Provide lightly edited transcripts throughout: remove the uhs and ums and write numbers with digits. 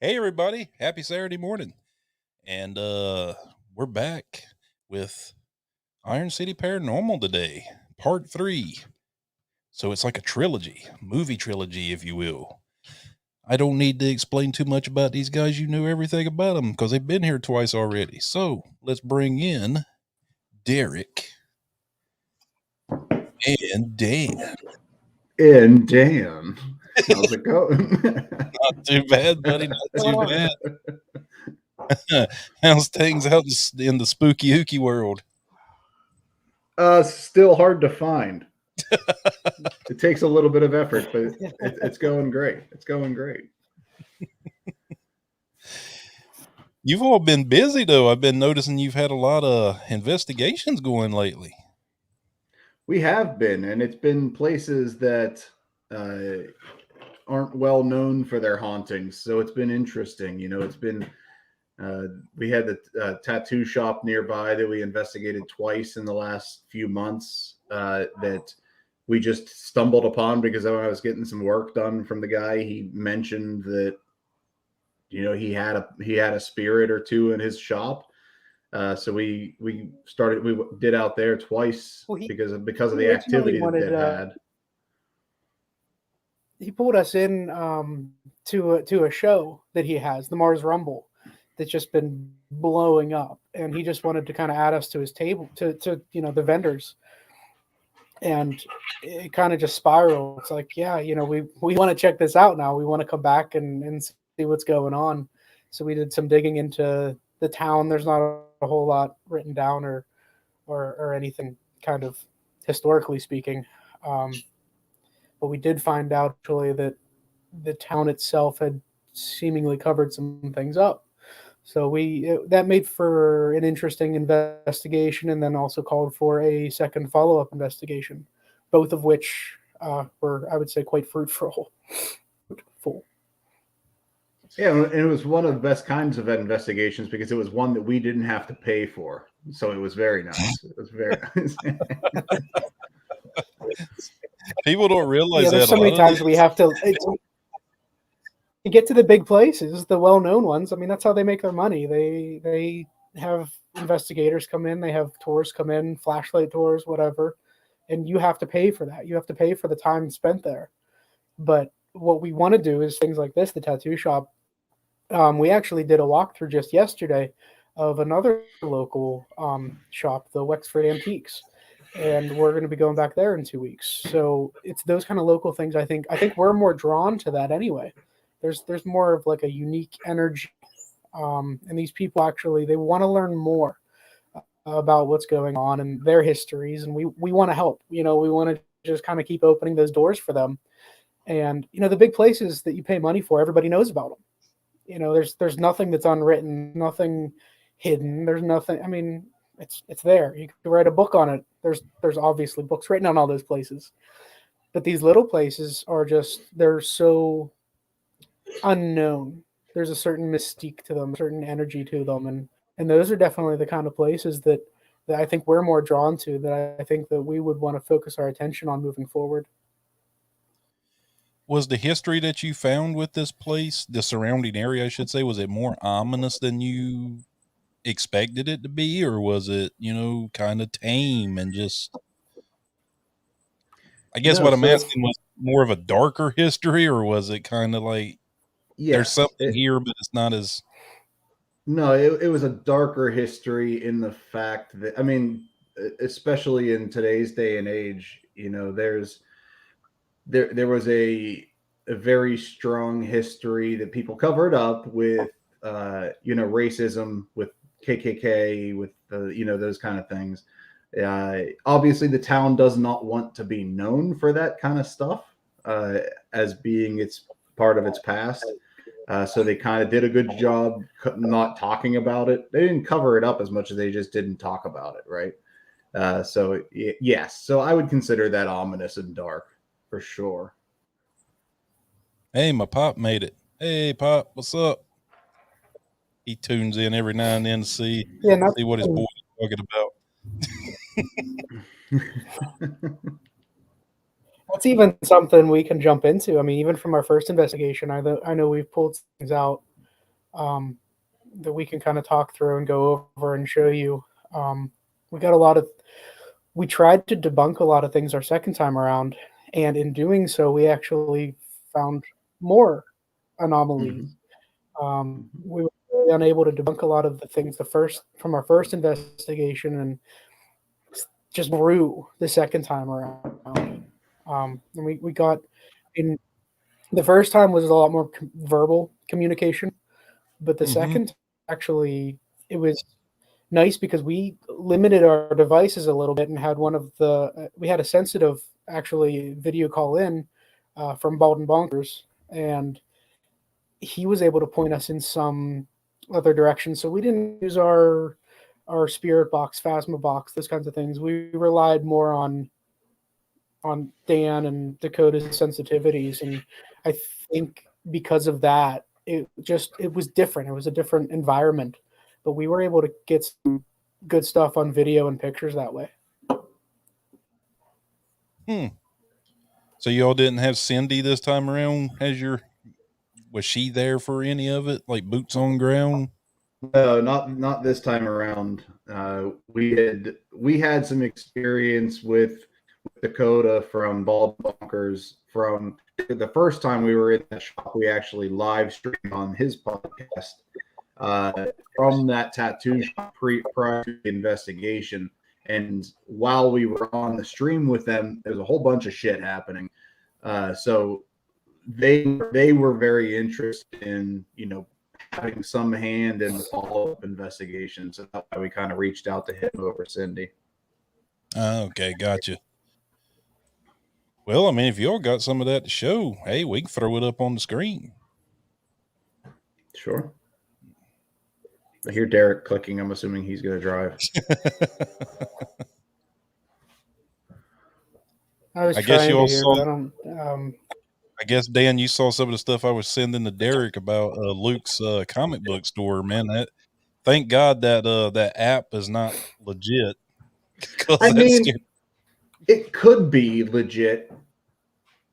Hey everybody, happy Saturday morning. And we're back with Iron City Paranormal today, part 3. So it's like a trilogy, movie trilogy if you will. I don't need to explain too much about these guys. You know everything about them because they've been here twice already. So let's bring in Derek and Dan. And Dan, how's it going? Not too bad, buddy. Not Going too on? bad. How's things out in the spooky ooky world? Still hard to find. It takes a little bit of effort, but it's going great. It's going great. You've all been busy though. I've been noticing you've had a lot of investigations going lately. We have been, and it's been places that aren't well known for their hauntings. So it's been interesting. It's been. We had the tattoo shop nearby that we investigated twice in the last few months that we just stumbled upon because when I was getting some work done from the guy, he mentioned that he had a spirit or two in his shop. So we did out there twice Well, because of he the originally activity that wanted. they've had. He pulled us in to a show that he has, the Mars Rumble, that's just been blowing up, and he just wanted to kind of add us to his table to the vendors, and it kind of just spiraled. It's like, yeah, we want to check this out now. We want to come back and see what's going on. So we did some digging into the town. There's not a whole lot written down or anything kind of historically speaking. But we did find out actually that the town itself had seemingly covered some things up. So that made for an interesting investigation, and then also called for a second follow-up investigation, both of which were, I would say, quite fruitful. Yeah, and it was one of the best kinds of investigations because it was one that we didn't have to pay for. So it was very nice. It was very nice. People don't realize Yeah, that there's a so many lot of times we these. have to get to the big places, the well-known ones. I mean, that's how they make their money. They have investigators come in, they have tours come in, flashlight tours, whatever, and you have to pay for that. You have to pay for the time spent there. But what we want to do is things like this, the tattoo shop. We actually did a walkthrough just yesterday of another local shop, the Wexford Antiques, and we're going to be going back there in 2 weeks. So it's those kind of local things. I think we're more drawn to that anyway. There's more of like a unique energy, and these people actually they want to learn more about what's going on and their histories, and we want to help. We want to just kind of keep opening those doors for them. And the big places that you pay money for, everybody knows about them. There's nothing that's unwritten, nothing hidden. There's nothing. I mean, it's there. You could write a book on it. There's obviously books written on all those places, but these little places are just they're so unknown. There's a certain mystique to them, a certain energy to them, and those are definitely the kind of places that I think we're more drawn to. That I think that we would want to focus our attention on moving forward. Was the history that you found with this place, the surrounding area, I should say, was it more ominous than you expected it to be, or was it, kind of tame and just? I guess No, what I'm so asking was more of a darker history, or was it kind of like there's yes, something here, but it's not as. no, it was a darker history in the fact that, I mean, especially in today's day and age, there was a very strong history that people covered up with racism, with KKK, with those kind of things. Obviously, the town does not want to be known for that kind of stuff as being its part of its past. So they kind of did a good job not talking about it. They didn't cover it up as much as they just didn't talk about it, right? So yes, so I would consider that ominous and dark for sure. Hey, my pop made it. Hey, pop, what's up? He tunes in every now and then to see Yeah, and see what his boy is talking about. that's even something we can jump into. I mean, even from our first investigation, I know we've pulled things out that we can kind of talk through and go over and show you. Um, we got a lot of. We tried to debunk a lot of things our second time around, and in doing so, we actually found more anomalies. We were really unable to debunk a lot of the things from our first investigation, and just grew the second time around. And we got in the first time was a lot more verbal communication, but the second actually it was nice because we limited our devices a little bit and had we had a sensitive actually video call in from Bald and Bonkers, and he was able to point us in some other direction. So we didn't use our spirit box, phasma box, those kinds of things. We relied more on Dan and Dakota's sensitivities, and I think because of that, it was different. It was a different environment, but we were able to get some good stuff on video and pictures that way. So y'all didn't have Cindy this time around was she there for any of it, like boots on ground? No, not this time around. We had some experience with Dakota from Bald Bunkers. From the first time we were in the shop, we actually live streamed on his podcast from that tattoo shop prior to the investigation. And while we were on the stream with them, there's a whole bunch of shit happening. So they were very interested in, having some hand in the follow-up investigation. So that's why we kind of reached out to him over Cindy. Okay, gotcha. Well, I mean, if y'all got some of that to show, hey, we can throw it up on the screen. Sure. I hear Derek clicking. I'm assuming he's going to drive. I guess you all saw. I don't. I guess Dan, you saw some of the stuff I was sending to Derek about Luke's comic book store. Man, thank God that that app is not legit. I mean, it could be legit.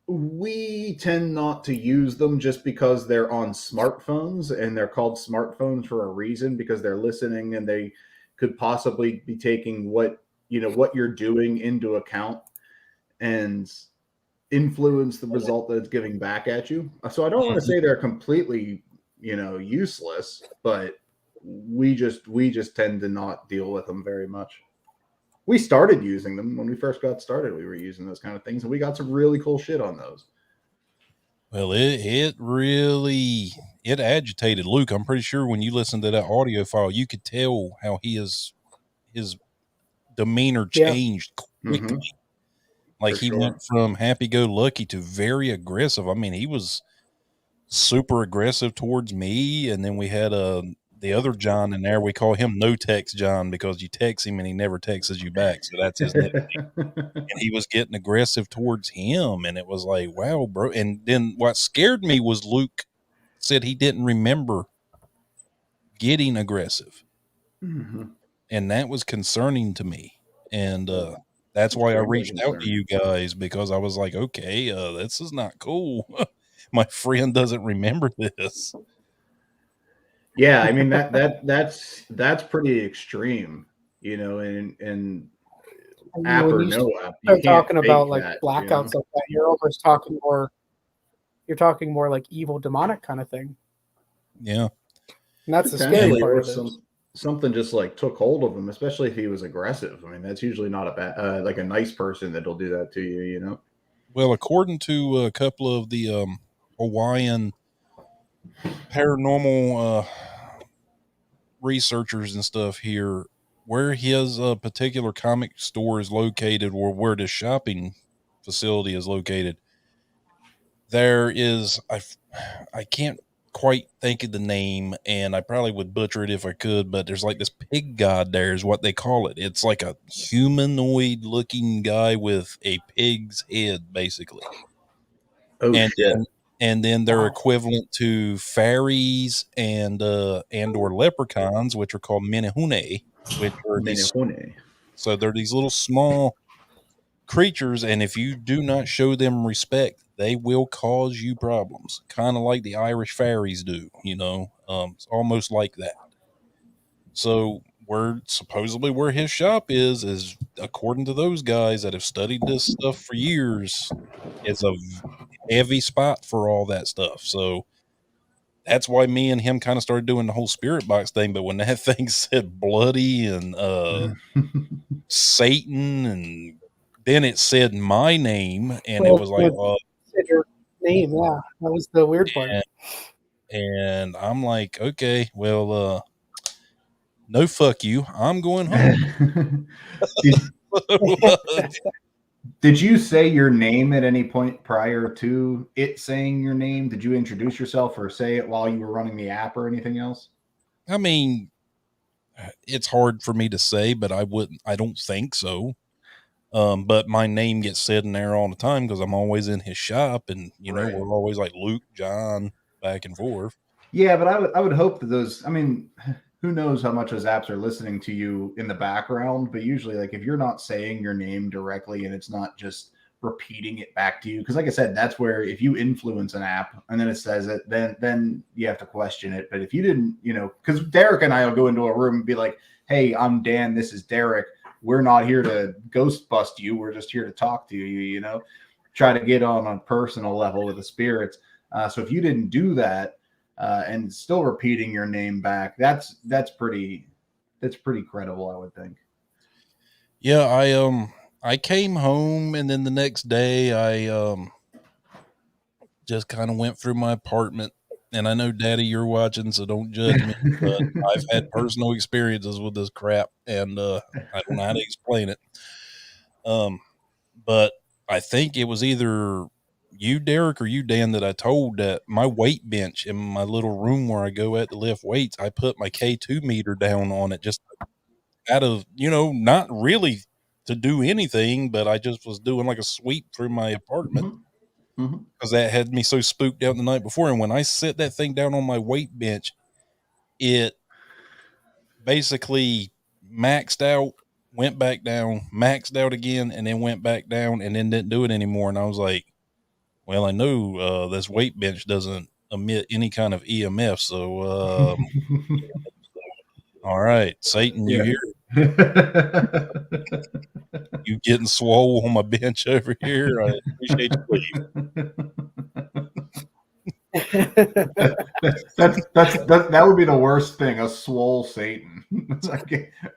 We tend not to use them just because they're on smartphones, and they're called smartphones for a reason, because they're listening and they could possibly be taking what you're doing into account and influence the result that it's giving back at you. So I don't want to say they're completely, useless, but we just tend to not deal with them very much. We started using them when we first got started. We were using those kind of things, and we got some really cool shit on those. Well, it really agitated Luke. I'm pretty sure when you listened to that audio file, you could tell how his demeanor changed quickly. Like he went from happy-go-lucky to very aggressive. I mean, he was super aggressive towards me, and then we had the other John in there. We call him No Text John because you text him and he never texts you back, so that's his nickname. And he was getting aggressive towards him, and it was like, wow, bro. And then what scared me was Luke said he didn't remember getting aggressive, and that was concerning to me. And that's why I reached out to you guys, because I was like, okay, this is not cool. My friend doesn't remember this. Yeah, I mean that's pretty extreme, and app or no app. You're talking about like blackouts like that. You're almost talking more. You're talking more like evil, demonic kind of thing. Yeah, and that's the scary part of it. Something just like took hold of him, especially if he was aggressive. I mean, that's usually not a bad, like a nice person that'll do that to you, Well, according to a couple of the Hawaiian paranormal researchers and stuff here, where his particular comic store is located, or where the shopping facility is located, there is, I can't quite think of the name, and I probably would butcher it if I could, but there's like this pig god there is what they call it. It's like a humanoid looking guy with a pig's head, basically. Oh, shit. And then they're equivalent to fairies and or leprechauns, which are called menehune, which are so they're these little small creatures, and if you do not show them respect, they will cause you problems, kind of like the Irish fairies do. It's almost like that. So where supposedly where his shop is according to those guys that have studied this stuff for years, it's a heavy spot for all that stuff. So that's why me and him kind of started doing the whole spirit box thing. But when that thing said bloody and Satan, and then it said my name, and it Well, was like, said your name, yeah, that was the weird part. and I'm like, okay, well, no, fuck you, I'm going home. Did you say your name at any point prior to it saying your name? Did you introduce yourself or say it while you were running the app or anything else? I mean, it's hard for me to say, but I don't think so. But my name gets said in there all the time because I'm always in his shop, and Right. we're always like Luke, John, back and forth. Yeah, but I would hope that those, I mean, who knows how much those apps are listening to you in the background, but usually, like, if you're not saying your name directly and it's not just repeating it back to you, because like I said, that's where if you influence an app and then it says it, then you have to question it. But if you didn't, because Derek and I will go into a room and be like, hey, I'm Dan, this is Derek, we're not here to ghost bust you, we're just here to talk to you, try to get on a personal level with the spirits. So if you didn't do that, and still repeating your name back, that's pretty credible, I would think. Yeah, I came home, and then the next day I just kind of went through my apartment. And I know, Daddy, you're watching, so don't judge me, but I've had personal experiences with this crap, and I don't know how to explain it. But I think it was either you, Derek, or you, Dan, that I told that my weight bench in my little room where I go at to lift weights, I put my K2 meter down on it just out of, not really to do anything, but I just was doing like a sweep through my apartment because that had me so spooked out the night before. And when I set that thing down on my weight bench, it basically maxed out, went back down, maxed out again, and then went back down, and then didn't do it anymore. And I was like, well, I know this weight bench doesn't emit any kind of EMF, so all right, Satan, you here? You getting swole on my bench over here? I appreciate you leaving. That would be the worst thing, a swole Satan.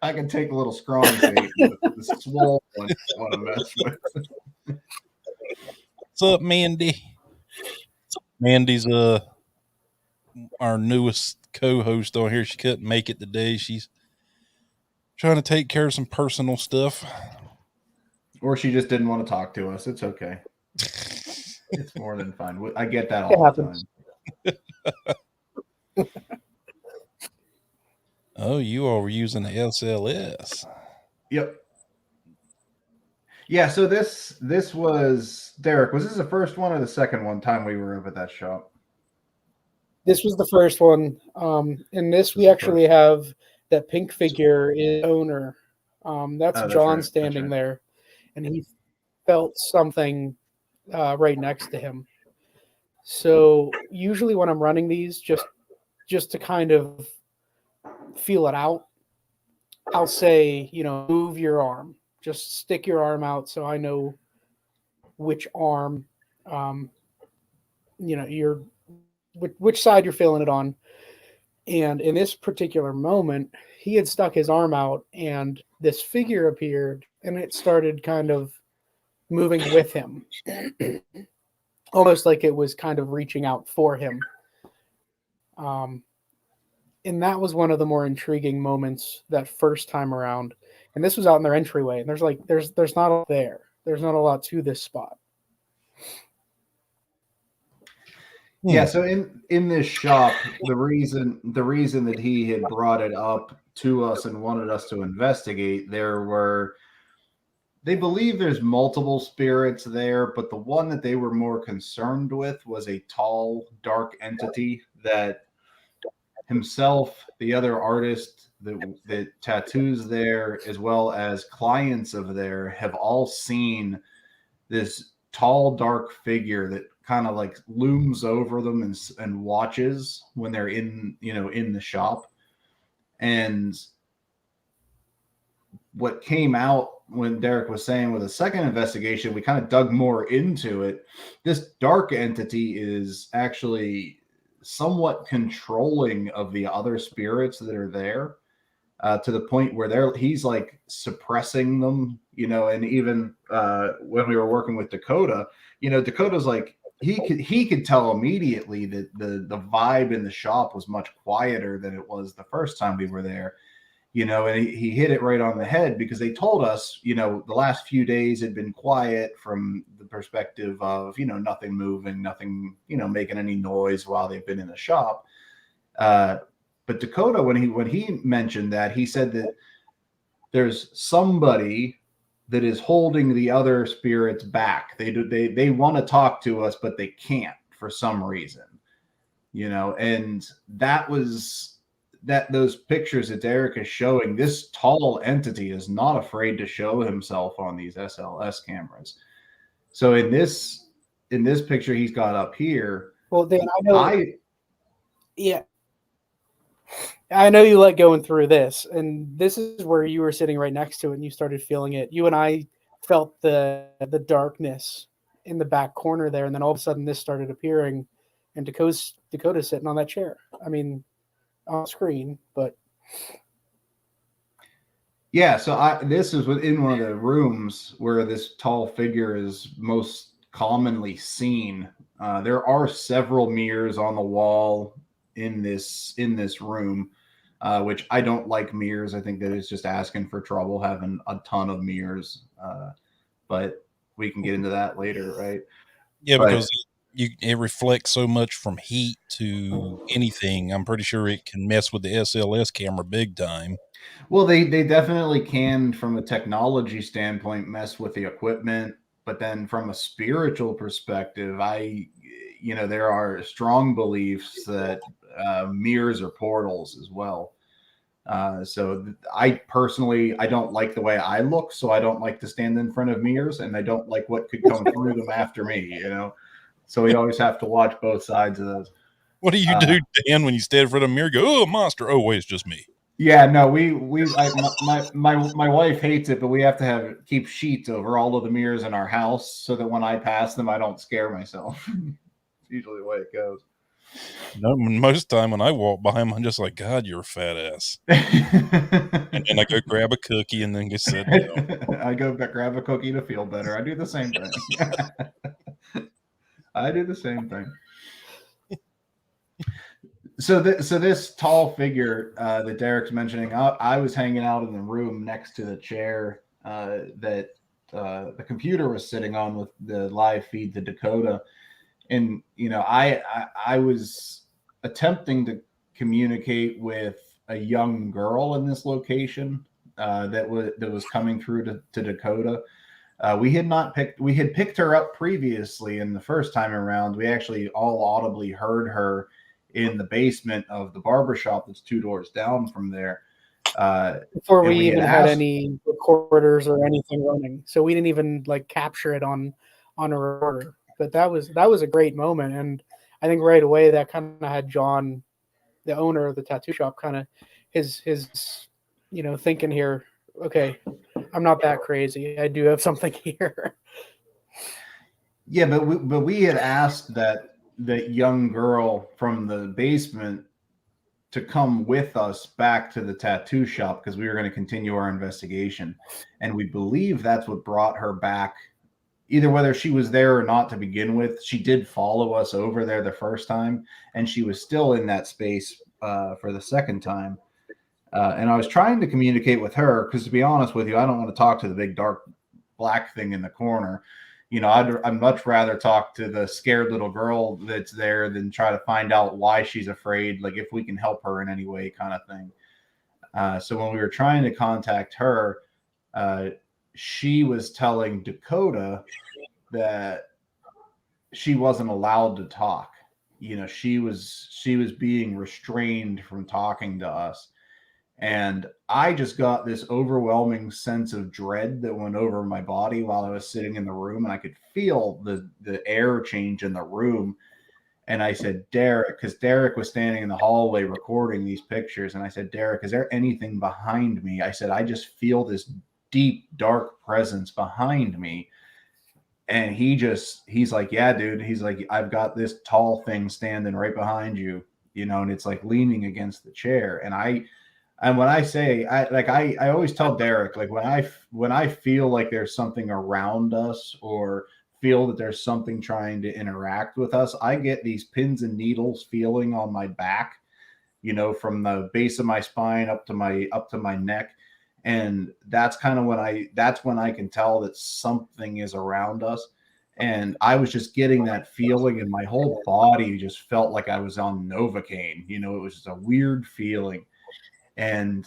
I can take a little strong Satan, but the swole one I want to mess with. What's up, Mandy? Mandy's our newest co-host on here. She couldn't make it today. She's trying to take care of some personal stuff. Or she just didn't want to talk to us. It's okay. It's more than fine. I get that all the time. Oh, you all were using the SLS. Yep. Yeah, so this was, Derek, was this the first one or the second one time we were over at that shop? This was the first one. In this we actually have that pink figure is owner. That's John right. Standing there, and he felt something right next to him. So usually when I'm running these, just to kind of feel it out, I'll say, move your arm. Just stick your arm out so I know which arm, you're which side you're feeling it on. And in this particular moment, he had stuck his arm out and this figure appeared and it started kind of moving with him. Almost like it was kind of reaching out for him. And that was one of the more intriguing moments that first time around. And this was out in their entryway. And there's not a lot there. There's not a lot to this spot. Yeah, so in this shop, the reason that he had brought it up to us and wanted us to investigate, they believe there's multiple spirits there, but the one that they were more concerned with was a tall, dark entity that himself, the other artist that tattoos there, as well as clients of there, have all seen this tall, dark figure that kind of like looms over them and watches when they're in, in the shop. And what came out when Derek was saying with a second investigation, we kind of dug more into it. This dark entity is actually somewhat controlling of the other spirits that are there, to the point where he's like suppressing them, and even when we were working with Dakota, Dakota's like, he could tell immediately that the vibe in the shop was much quieter than it was the first time we were there. And he hit it right on the head, because they told us, the last few days had been quiet from the perspective of, nothing moving, nothing, making any noise while they've been in the shop. But Dakota, when he mentioned that, he said that there's somebody that is holding the other spirits back. They want to talk to us, but they can't for some reason, and those pictures that Derek is showing, this tall entity is not afraid to show himself on these SLS cameras. So in this picture he's got up here, well, Dan, I know you like going through this, and this is where you were sitting right next to it and you started feeling it. You and I felt the darkness in the back corner there, and then all of a sudden this started appearing, and Dakota's sitting on that chair. I mean, on screen, but yeah. So this is within one of the rooms where this tall figure is most commonly seen. There are several mirrors on the wall in this room, which I don't like mirrors. I think that it's just asking for trouble having a ton of mirrors. But we can get into that later, right? Yeah, because it reflects so much from heat to anything. I'm pretty sure it can mess with the SLS camera big time. Well, they definitely can, from a technology standpoint, mess with the equipment. But then from a spiritual perspective, there are strong beliefs that mirrors are portals as well. So I personally, I don't like the way I look, so I don't like to stand in front of mirrors, and I don't like what could come through them after me, So we always have to watch both sides of those. What do you do, Dan, when you stand in front of a mirror and go, oh, a monster? Oh, wait, it's just me. Yeah, no, my wife hates it, but we have to keep sheets over all of the mirrors in our house so that when I pass them, I don't scare myself. It's usually the way it goes. No, most of the time when I walk by him, I'm just like, God, you're a fat ass. And then I go grab a cookie and then get sit down. I go grab a cookie to feel better. I do the same thing. I do the same thing. So this tall figure that Derek's mentioning, I was hanging out in the room next to the chair that the computer was sitting on with the live feed to Dakota, and I was attempting to communicate with a young girl in this location that was coming through to Dakota. We had picked her up previously, and the first time around, we actually all audibly heard her in the basement of the barbershop that's 2 doors down from there. Before we even had any recorders or anything running, so we didn't even capture it on a recorder. But that was a great moment, and I think right away that kind of had John, the owner of the tattoo shop, kind of his thinking here. Okay, I'm not that crazy. I do have something here. Yeah, but we had asked that young girl from the basement to come with us back to the tattoo shop because we were going to continue our investigation, and we believe that's what brought her back. Either whether she was there or not to begin with, she did follow us over there the first time, and she was still in that space for the second time. And I was trying to communicate with her because, to be honest with you, I don't want to talk to the big dark black thing in the corner. I'd much rather talk to the scared little girl that's there than try to find out why she's afraid, like if we can help her in any way, kind of thing. So when we were trying to contact her, she was telling Dakota that she wasn't allowed to talk. She was being restrained from talking to us. And I just got this overwhelming sense of dread that went over my body while I was sitting in the room, and I could feel the air change in the room. And I said, Derek, because Derek was standing in the hallway recording these pictures. And I said, Derek, is there anything behind me? I said, I just feel this deep, dark presence behind me. And he's like, yeah, dude. He's like, I've got this tall thing standing right behind you, and it's like leaning against the chair. And when I say, I always tell Derek, like when I feel like there's something around us or feel that there's something trying to interact with us, I get these pins and needles feeling on my back, from the base of my spine up to my neck. And that's kind of when I can tell that something is around us. And I was just getting that feeling, and my whole body just felt like I was on Novocaine. It was just a weird feeling. And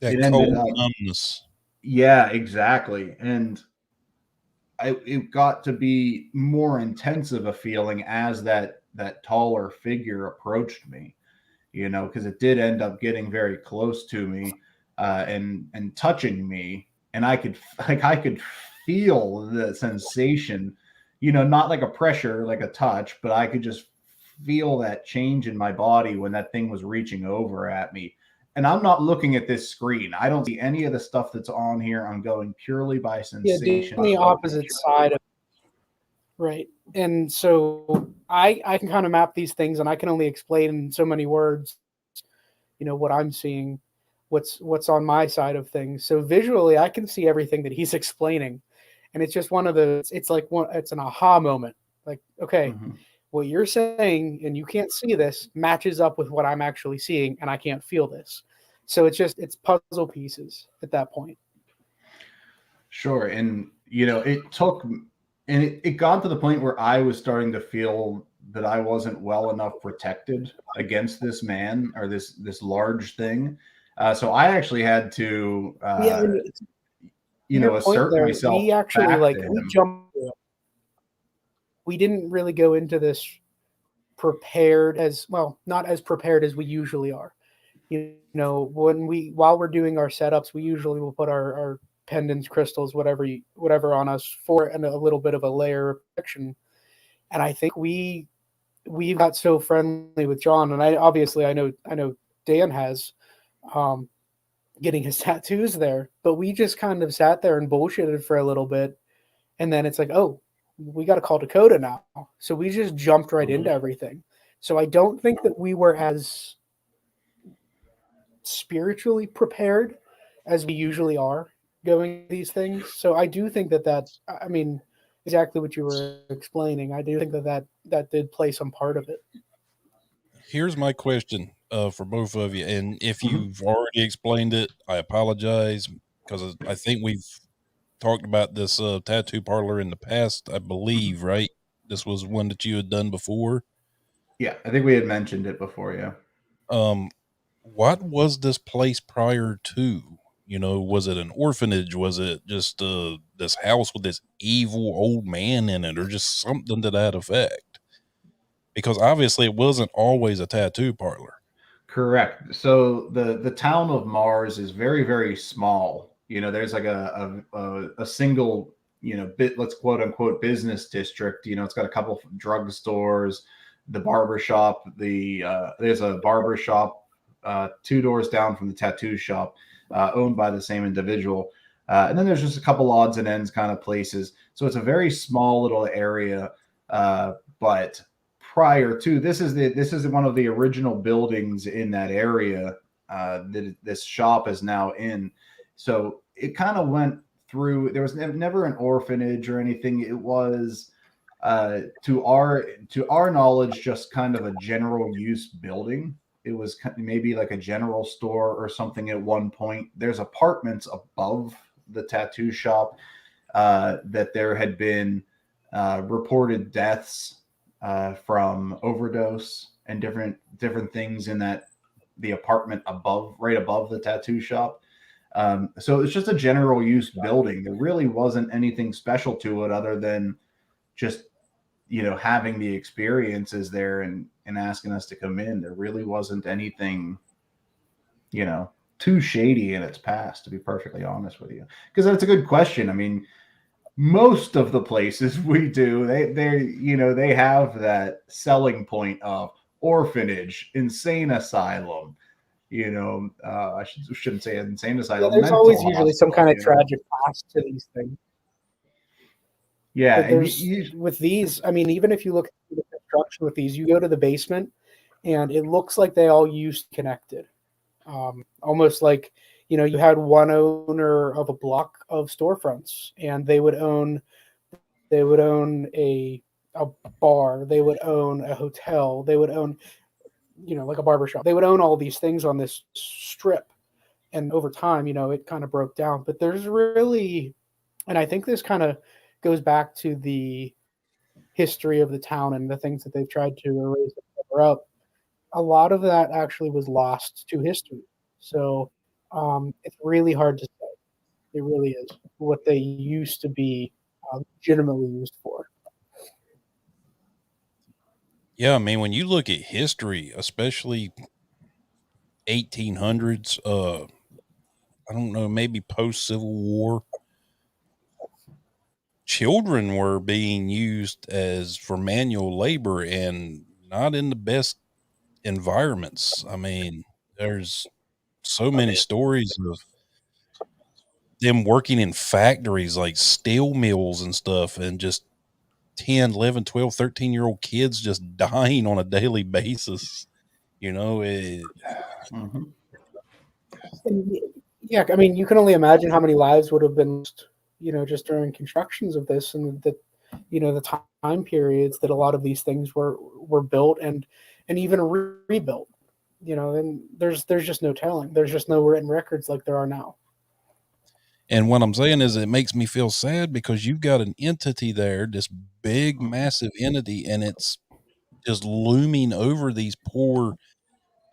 it That ended cold up, numbness. yeah, exactly. And it got to be more intense of a feeling as that taller figure approached me, because it did end up getting very close to me, and touching me, and I could feel the sensation, not like a pressure, like a touch, but I could just feel that change in my body when that thing was reaching over at me. And I'm not looking at this screen. I don't see any of the stuff that's on here. I'm going purely by Yeah, sensation. on the opposite side of right. And so I can kind of map these things, and I can only explain in so many words, what I'm seeing, what's on my side of things. So visually I can see everything that he's explaining. And it's just one of the it's an aha moment. Like, okay, Mhm. what you're saying, and you can't see this, matches up with what I'm actually seeing, and I can't feel this. So it's puzzle pieces at that point. Sure. And, it took, and it got to the point where I was starting to feel that I wasn't well enough protected against this man or this large thing. So I actually had to, Yeah, and to your point assert there, myself we actually back to we him. jumped. We didn't really go into this prepared as well, not as prepared as we usually are. While we're doing our setups, we usually will put our pendants, crystals, whatever on us for and a little bit of a layer of protection. And I think we got so friendly with John, and I know Dan has um, getting his tattoos there, but we just kind of sat there and bullshitted for a little bit, and then it's like, oh, we got to call Dakota now, so we just jumped right into everything. So I don't think that we were as spiritually prepared as we usually are going these things. So I do think that I mean exactly what you were explaining. I do think that did play some part of it. Here's my question for both of you. And if Mhm. you've already explained it, I apologize because I think we've talked about this tattoo parlor in the past, I believe, right? This was one that you had done before. Yeah, I think we had mentioned it before. Yeah. Um, what was this place prior to? Was it an orphanage? Was it just this house with this evil old man in it, or just something to that effect? Because obviously it wasn't always a tattoo parlor. Correct. So the town of Mars is very, very small. There's like a single, let's quote unquote business district. It's got a couple of drugstores, the barber shop, there's a barber shop two doors down from the tattoo shop, owned by the same individual. And then there's just a couple odds and ends kind of places. So it's a very small little area. But prior to this is one of the original buildings in that area that this shop is now in. So it kind of went through. There was never an orphanage or anything. It was to our knowledge just kind of a general use building. It was maybe like a general store or something at one point. There's apartments above the tattoo shop, that there had been reported deaths from overdose and different things in the apartment right above the tattoo shop. So it's just a general use building. There really wasn't anything special to it other than just having the experiences there and asking us to come in. There really wasn't anything, too shady in its past, to be perfectly honest with you. Because that's a good question. I mean, most of the places we do, they have that selling point of orphanage, insane asylum. Shouldn't say insane Yeah, asylum, there's always mental usually some kind hospital. of tragic past to these things. Yeah, But there's with these, I mean, even if you look at the construction with these, you go to the basement and it looks like they all used connected. Almost like, you had one owner of a block of storefronts and they would own a bar, they would own a hotel, they would own, like a barbershop. They would own all these things on this strip. And over time, it kind of broke down. But there's really, and I think this kind of goes back to the history of the town and the things that they've tried to erase and cover up. A lot of that actually was lost to history. So it's really hard to say. It really is what they used to be legitimately used for. Yeah, I mean, when you look at history, especially 1800s, I don't know, maybe post Civil War, children were being used as for manual labor and not in the best environments. I mean, there's so many stories of them working in factories like steel mills and stuff, and just 10, 11, 12, 13-year-old kids just dying on a daily basis. Mhm. And yeah, I mean, you can only imagine how many lives would have been lost, just during constructions of this, and the time periods that a lot of these things were built and even rebuilt. And there's just no telling. There's just no written records like there are now. And what I'm saying is it makes me feel sad because you've got an entity there, this big, massive entity, and it's just looming over these poor,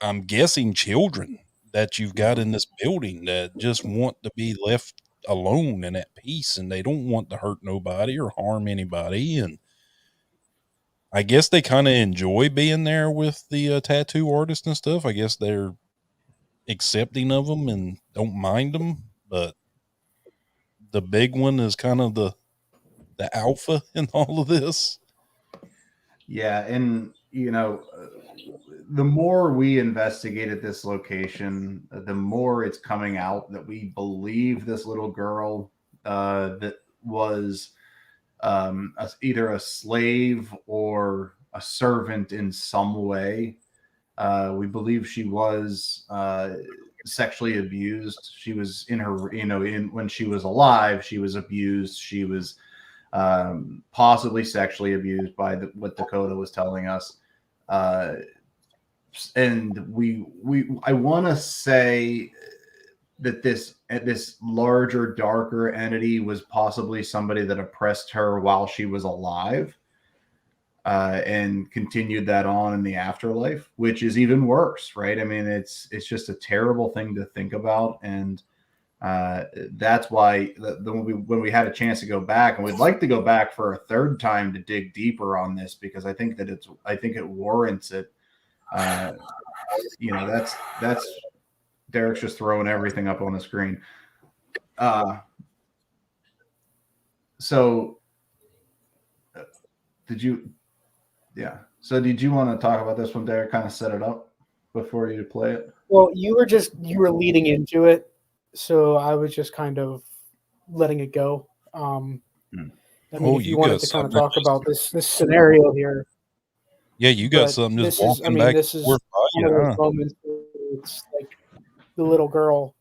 I'm guessing, children that you've got in this building that just want to be left alone and at peace, and they don't want to hurt nobody or harm anybody. And I guess they kind of enjoy being there with the tattoo artist and stuff. I guess they're accepting of them and don't mind them, but the big one is kind of the alpha in all of this. Yeah, and the more we investigated this location, the more it's coming out that we believe this little girl that was either a slave or a servant in some way. We believe she was sexually abused. She was in her, when she was alive, she was abused. She was possibly sexually abused by what Dakota was telling us. And I want to say that this larger, darker entity was possibly somebody that oppressed her while she was alive, and continued that on in the afterlife, which is even worse, right? I mean, it's just a terrible thing to think about, and that's why when we had a chance to go back, and we'd like to go back for a third time to dig deeper on this, because I think it warrants it. That's Derek's just throwing everything up on the screen. So did you? Yeah. So did you want to talk about this one, Derek? Kind of set it up before you play it. Well, you were leading into it, so I was just kind of letting it go. I mean, if you wanted to kind of talk about this scenario here, Yeah, you got but something just this is, I walking mean, back this and is forth by one you, of those huh? moments where it's like the little girl.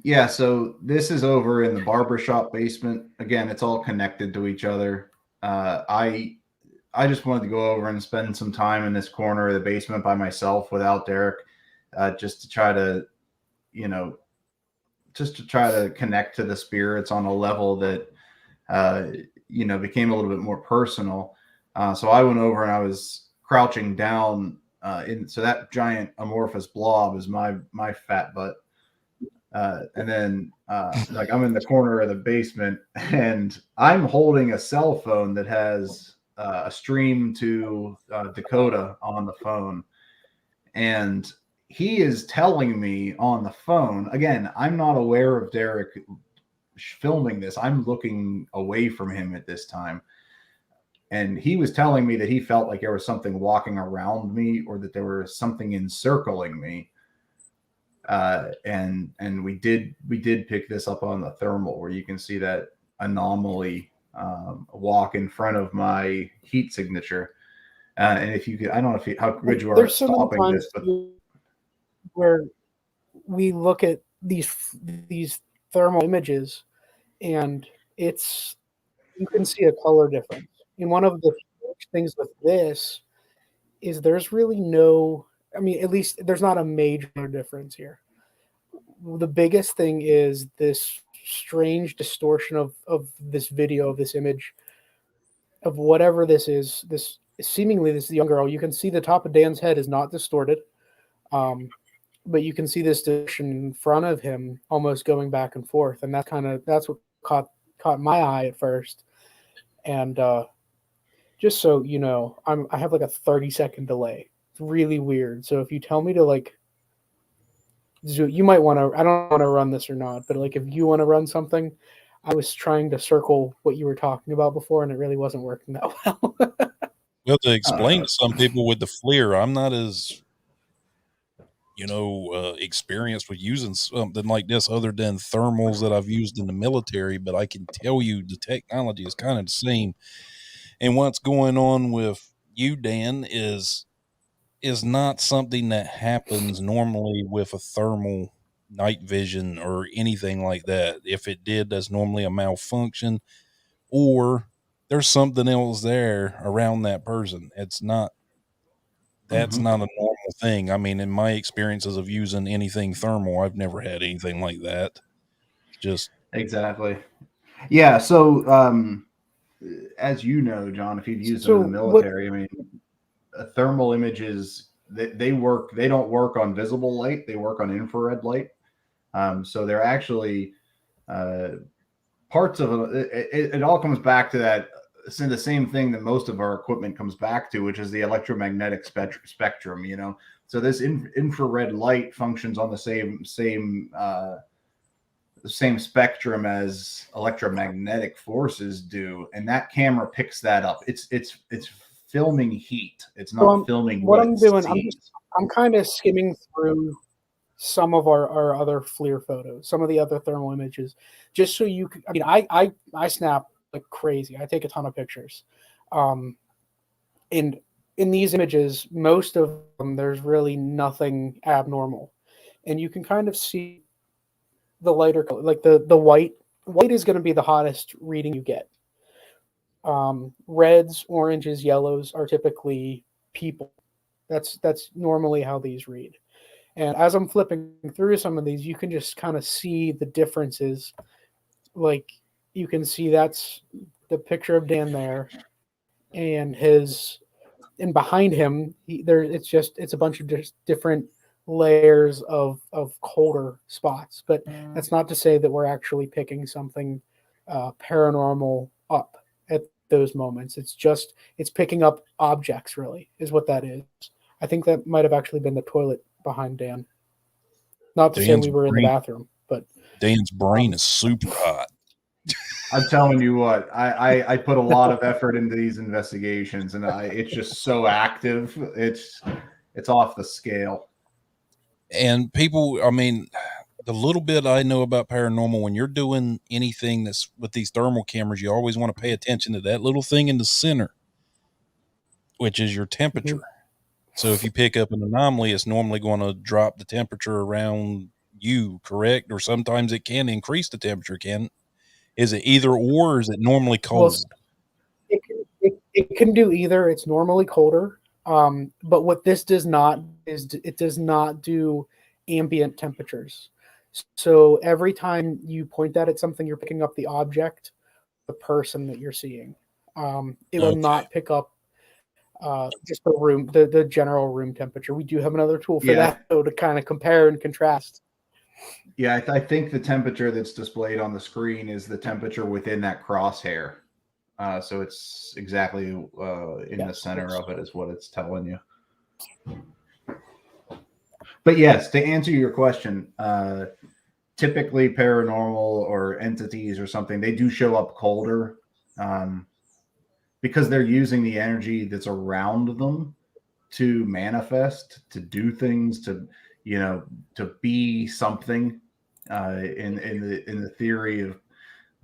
Yeah, so this is over in the barbershop basement. Again, it's all connected to each other. I just wanted to go over and spend some time in this corner of the basement by myself without Derek, just to try to, connect to the spirits on a level that, became a little bit more personal. So I went over and I was crouching down, so that giant amorphous blob is my fat butt. And then like I'm in the corner of the basement and I'm holding a cell phone that has a stream to Dakota on the phone. And he is telling me on the phone, again, I'm not aware of Derek filming this. I'm looking away from him at this time. And he was telling me that he felt like there was something walking around me or that there was something encircling me. And we did pick this up on the thermal, where you can see that anomaly walk in front of my heat signature. And if you could, I don't know how good you are at stopping this, but where we look at these thermal images, and you can see a color difference. And one of the things with this is there's really no, I mean, at least there's not a major difference here. The biggest thing is this strange distortion of this video, of this image, of whatever this is. This seemingly this young girl. You can see the top of Dan's head is not distorted, but you can see this distortion in front of him, almost going back and forth, and that's what caught my eye at first. And just so you know, I have like a 30-second delay. It's really weird. So if you tell me to like, you might want to. I don't want to run this or not, but like if you want to run something, I was trying to circle what you were talking about before, and it really wasn't working that well. Well, to explain to some people with the FLIR, I'm not as experienced with using something like this other than thermals that I've used in the military, but I can tell you the technology is kind of the same. And what's going on with you, Dan, is not something that happens normally with a thermal night vision or anything like that. If it did, that's normally a malfunction, or there's something else there around that person. That's not a normal thing. I mean, in my experiences of using anything thermal, I've never had anything like that. Just exactly. Yeah. So, as you know, John, if you've used them in the military, I mean, thermal images, they work. They don't work on visible light. They work on infrared light. So they're actually parts of it all comes back to that. The same thing that most of our equipment comes back to, which is the electromagnetic spectrum. So this infrared light functions on the same spectrum as electromagnetic forces do, and that camera picks that up. It's filming heat. It's not filming what I'm doing. I'm kind of skimming through some of our other FLIR photos, some of the other thermal images, just so you can. I mean, I snap like crazy. I take a ton of pictures, and in these images, most of them, there's really nothing abnormal, and you can kind of see the lighter color, like the white. White is going to be the hottest reading you get. Reds, oranges, yellows are typically people. That's normally how these read. And as I'm flipping through some of these, you can just kind of see the differences. Like you can see that's the picture of Dan there, and behind him, it's a bunch of just different layers of colder spots. But that's not to say that we're actually picking something paranormal up at those moments. It's picking up objects, really, is what that is. I think that might have actually been the toilet behind Dan. Not to say we were in the bathroom, but Dan's brain is super hot. I'm telling you what, I put a lot of effort into these investigations, and it's just so active. It's off the scale. And people, I mean, the little bit I know about paranormal, when you're doing anything that's with these thermal cameras, you always want to pay attention to that little thing in the center, which is your temperature. So if you pick up an anomaly, it's normally going to drop the temperature around you, correct? Or sometimes it can increase the temperature. Is it either or is it normally cold? Well, it can do either. It's normally colder. But what this does not is it does not do ambient temperatures. So every time you point that at something, you're picking up the object, the person that you're seeing. It will not pick up just the general room temperature. We do have another tool for that, though, to kind of compare and contrast. Yeah, I think the temperature that's displayed on the screen is the temperature within that crosshair. So it's exactly in the center of it is what it's telling you. But yes, to answer your question, typically paranormal or entities or something, they do show up colder, because they're using the energy that's around them to manifest, to do things, to to be something. In the theory of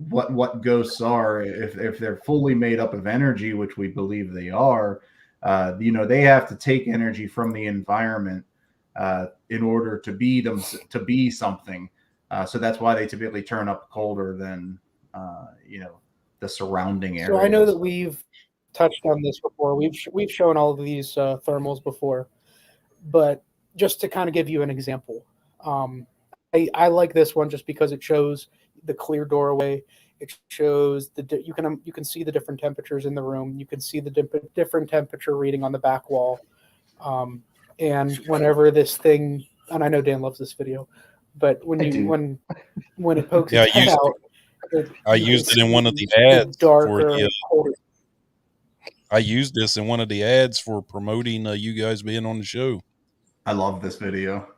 what ghosts are, if they're fully made up of energy, which we believe they are, they have to take energy from the environment in order to be something. So that's why they typically turn up colder than the surrounding areas. So I know that we've touched on this before. We've shown all of these thermals before, but just to kind of give you an example, I like this one just because it shows the clear doorway. It shows you can see the different temperatures in the room. You can see the different temperature reading on the back wall. And whenever this thing, and I know Dan loves this video, but when it pokes its head out, I used it in one of the ads I used this in one of the ads for promoting you guys being on the show. I love this video.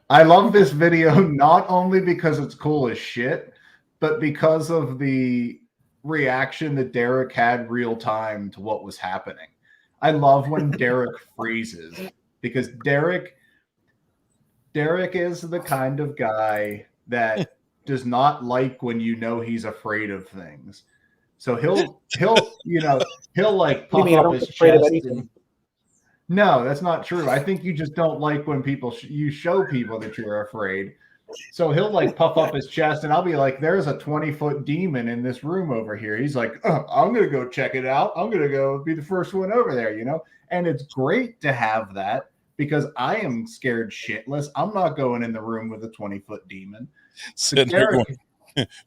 I love this video not only because it's cool as shit, but because of the reaction that Derek had real time to what was happening. I love when Derek freezes, because Derek is the kind of guy that does not like when he's afraid of things. So he'll like puff up his chest. No, that's not true. I think you just don't like when you show people that you're afraid. So he'll like puff up his chest, and I'll be like, "There's a 20-foot demon in this room over here." He's like, "I'm gonna go check it out. I'm gonna go be the first one over there," And it's great to have that, because I am scared shitless. I'm not going in the room with a 20-foot demon. So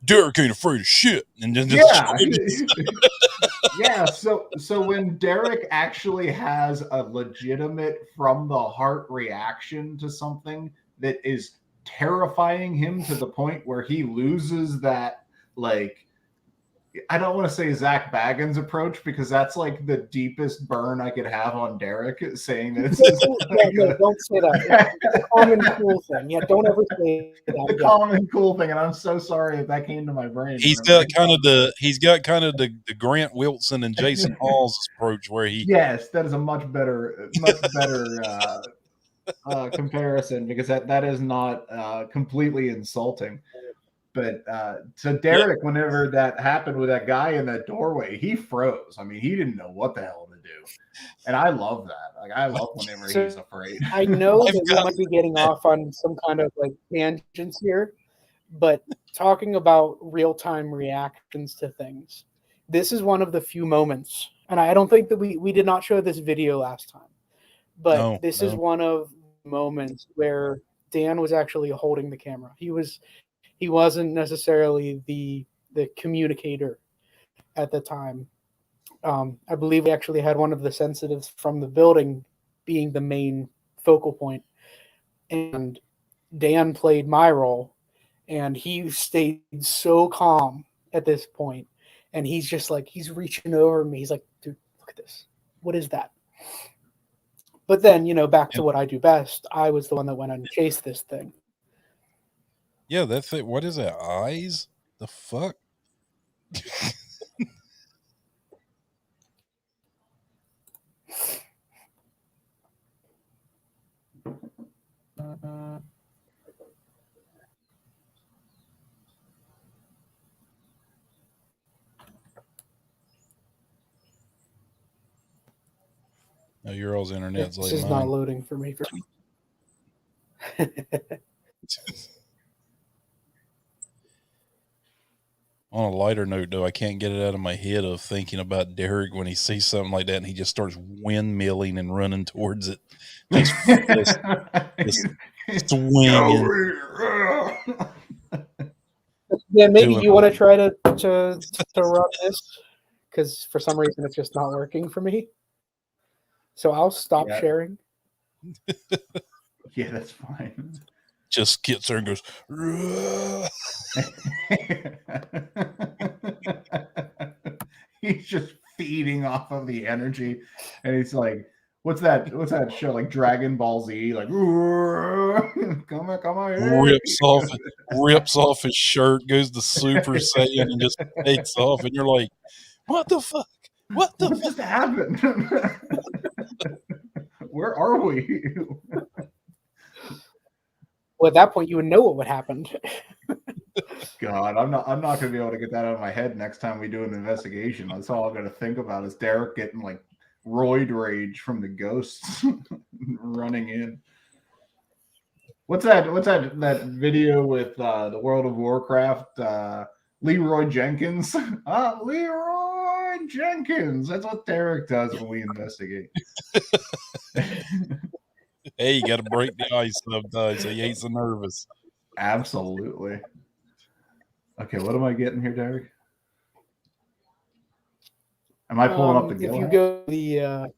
Derek ain't afraid of shit. And then yeah. So when Derek actually has a legitimate from the heart reaction to something that is terrifying him to the point where he loses that, like, I don't want to say Zach Baggins approach, because that's like the deepest burn I could have on Derek, saying that. Don't say that. It's a common cool thing. Yeah, don't ever say that. The common cool thing, and I'm so sorry if that came to my brain. He's got kind of the Grant Wilson and Jason Hall's approach, where yes, that is a much better comparison, because that is not completely insulting. But so Derek, whenever that happened with that guy in that doorway, he froze. I mean, he didn't know what the hell to do. And I love that. Like, I love whenever he's afraid. I know that we might be getting off on some kind of like tangents here, but talking about real-time reactions to things, this is one of the few moments, and I don't think that we did not show this video last time, but this is one of the moments where Dan was actually holding the camera. He wasn't necessarily the communicator at the time. I believe we actually had one of the sensitives from the building being the main focal point, and Dan played my role, and he stayed so calm at this point, and he's just like, he's reaching over me. He's like, "Dude, look at this. What is that?" But then, back to what I do best. I was the one that went and chased this thing. Yeah, that's it. What is that? Eyes? The fuck? No, your all's internet's like this is mine. not loading for me. On a lighter note, though, I can't get it out of my head of thinking about Derek when he sees something like that and he just starts windmilling and running towards it. Just swinging. Yeah, maybe you want to try to run this, because for some reason it's just not working for me. So I'll stop sharing. Yeah, that's fine. Just gets there and goes. He's just feeding off of the energy, and he's like, What's that show like Dragon Ball Z? Like, come on, hey. rips off his shirt, goes to Super Saiyan, and just takes off, and you're like, what the fuck? What just happened? Where are we? Well, at that point, you would know what would happen. God, I'm not gonna be able to get that out of my head next time we do an investigation. That's all I'm gonna think about is Derek getting like roid rage from the ghosts running in. What's that video with the World of Warcraft? Leroy Jenkins. Leroy Jenkins. That's what Derek does when we investigate. Hey, you got to break the ice sometimes so you ain't so nervous. Absolutely. Okay, what am I getting here, Derek? Am I pulling up the If you go the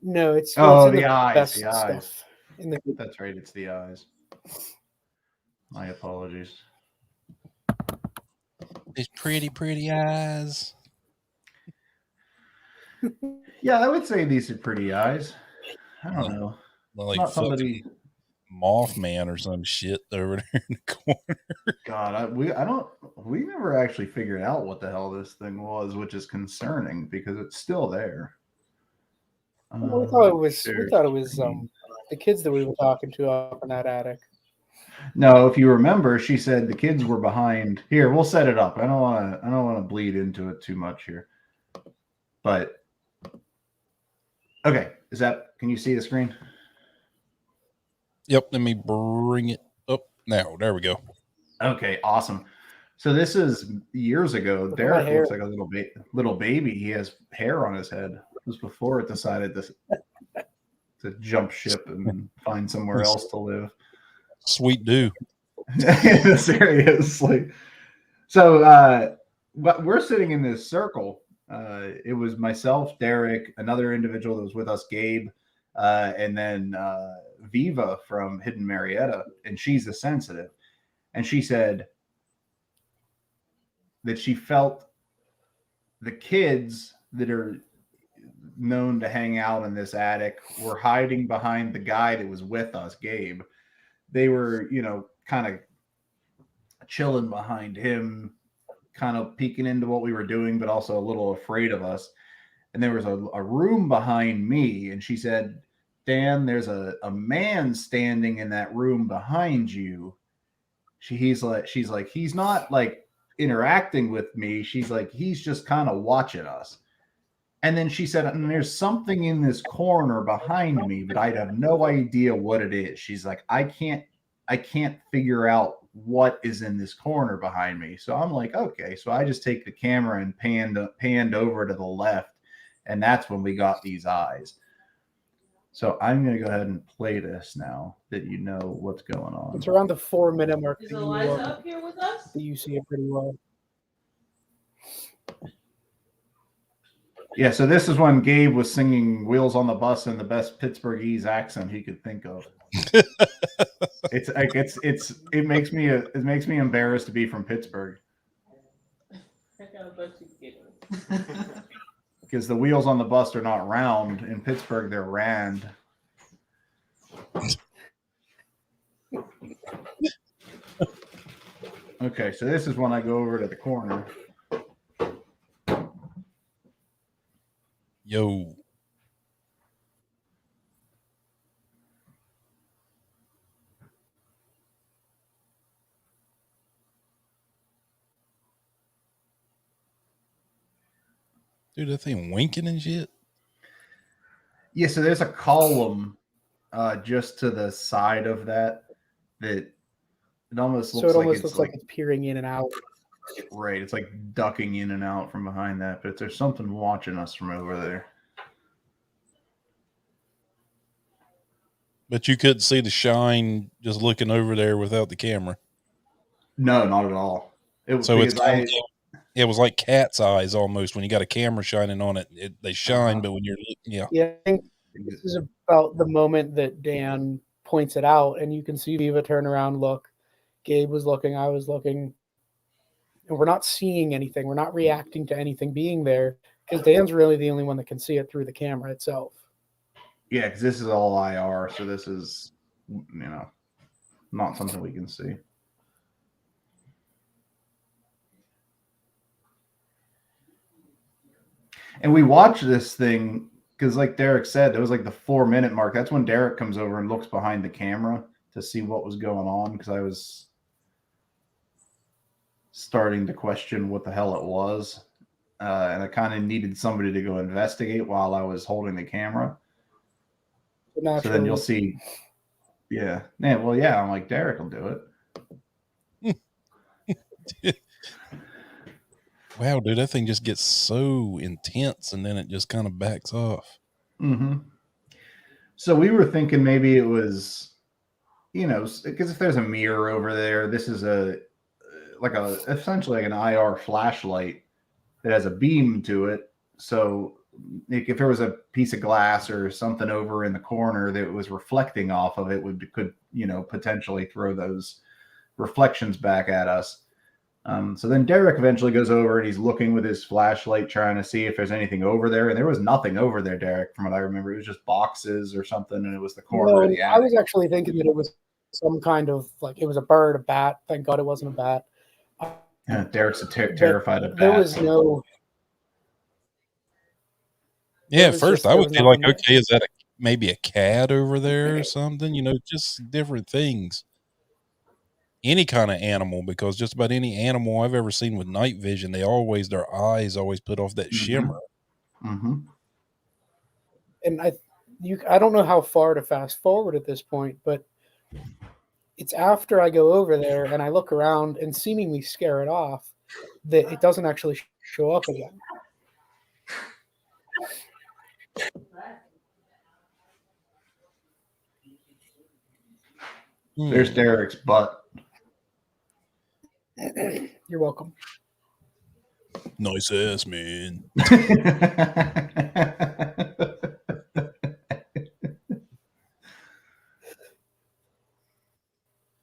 no, it's the eyes. The eyes. Stuff in the... That's right. It's the eyes. My apologies. These pretty eyes. Yeah, I would say these are pretty eyes. I don't know. Like not somebody Mothman or some shit over there in the corner. God, we never actually figured out what the hell this thing was, which is concerning because it's still there. We thought it was the kids that we were talking to up in that attic. No, if you remember, she said the kids were behind. Here, we'll set it up. I don't want to bleed into it too much here. But okay, can you see the screen? Yep, let me bring it up now. There we go. Okay, awesome. So this is years ago. Derek looks like a little baby. He has hair on his head. It was before it decided to jump ship and find somewhere else to live. Sweet do. Seriously. So but we're sitting in this circle. It was myself, Derek, another individual that was with us, Gabe, and then Viva from Hidden Marietta, and she's a sensitive. And she said that she felt the kids that are known to hang out in this attic were hiding behind the guy that was with us, Gabe. They were, kind of chilling behind him, kind of peeking into what we were doing, but also a little afraid of us. And there was a room behind me, and she said, Dan, there's a man standing in that room behind you. She's like, he's not like interacting with me. She's like, he's just kind of watching us. And then she said, and there's something in this corner behind me, but I have no idea what it is. She's like, I can't figure out what is in this corner behind me. So I'm like, okay. So I just take the camera and panned over to the left. And that's when we got these eyes. So I'm going to go ahead and play this now that you know what's going on. It's around the 4-minute mark. Is Eliza up here with us? That you see it pretty well. Yeah, so this is when Gabe was singing Wheels on the Bus in the best Pittsburghese accent he could think of. It makes me embarrassed to be from Pittsburgh. Because the wheels on the bus are not round. In Pittsburgh, they're rand. Okay, so this is when I go over to the corner. Yo. Dude, that thing winking and shit. Yeah, so there's a column just to the side of that it almost looks like it's peering in and out. Right, it's like ducking in and out from behind that, but there's something watching us from over there. But you couldn't see the shine just looking over there without the camera. No, not at all. It was like cat's eyes almost when you got a camera shining on it. They shine, but when you're yeah, I think this is about the moment that Dan points it out, and you can see Viva turn around, look. Gabe was looking, I was looking, and we're not seeing anything. We're not reacting to anything being there. because Dan's really the only one that can see it through the camera itself. Yeah, because this is all IR, so this is, not something we can see. And we watched this thing because, like Derek said, it was like the 4-minute mark. That's when Derek comes over and looks behind the camera to see what was going on, because I was starting to question what the hell it was. And I kind of needed somebody to go investigate while I was holding the camera. Naturally. So then you'll see. Yeah. I'm like, Derek will do it. Wow, dude, that thing just gets so intense and then it just kind of backs off. Mm-hmm. So we were thinking maybe it was, because if there's a mirror over there, this is essentially like an IR flashlight that has a beam to it. So if there was a piece of glass or something over in the corner that was reflecting off of it, could potentially throw those reflections back at us. So then Derek eventually goes over and he's looking with his flashlight, trying to see if there's anything over there. And there was nothing over there, Derek, from what I remember. It was just boxes or something, and it was the corner of the attic. I was actually thinking that it was some kind of, like, it was a bird, a bat. Thank God it wasn't a bat. Derek's terrified of bats. There was no... Yeah, at first I would be like, okay, is that maybe a cat over there or something? Just different things. Any kind of animal, because just about any animal I've ever seen with night vision, their eyes always put off that shimmer. Mm-hmm. And I don't know how far to fast forward at this point, but it's after I go over there and I look around and seemingly scare it off that it doesn't actually show up again. There's Derek's butt. You're welcome. Nice ass, man.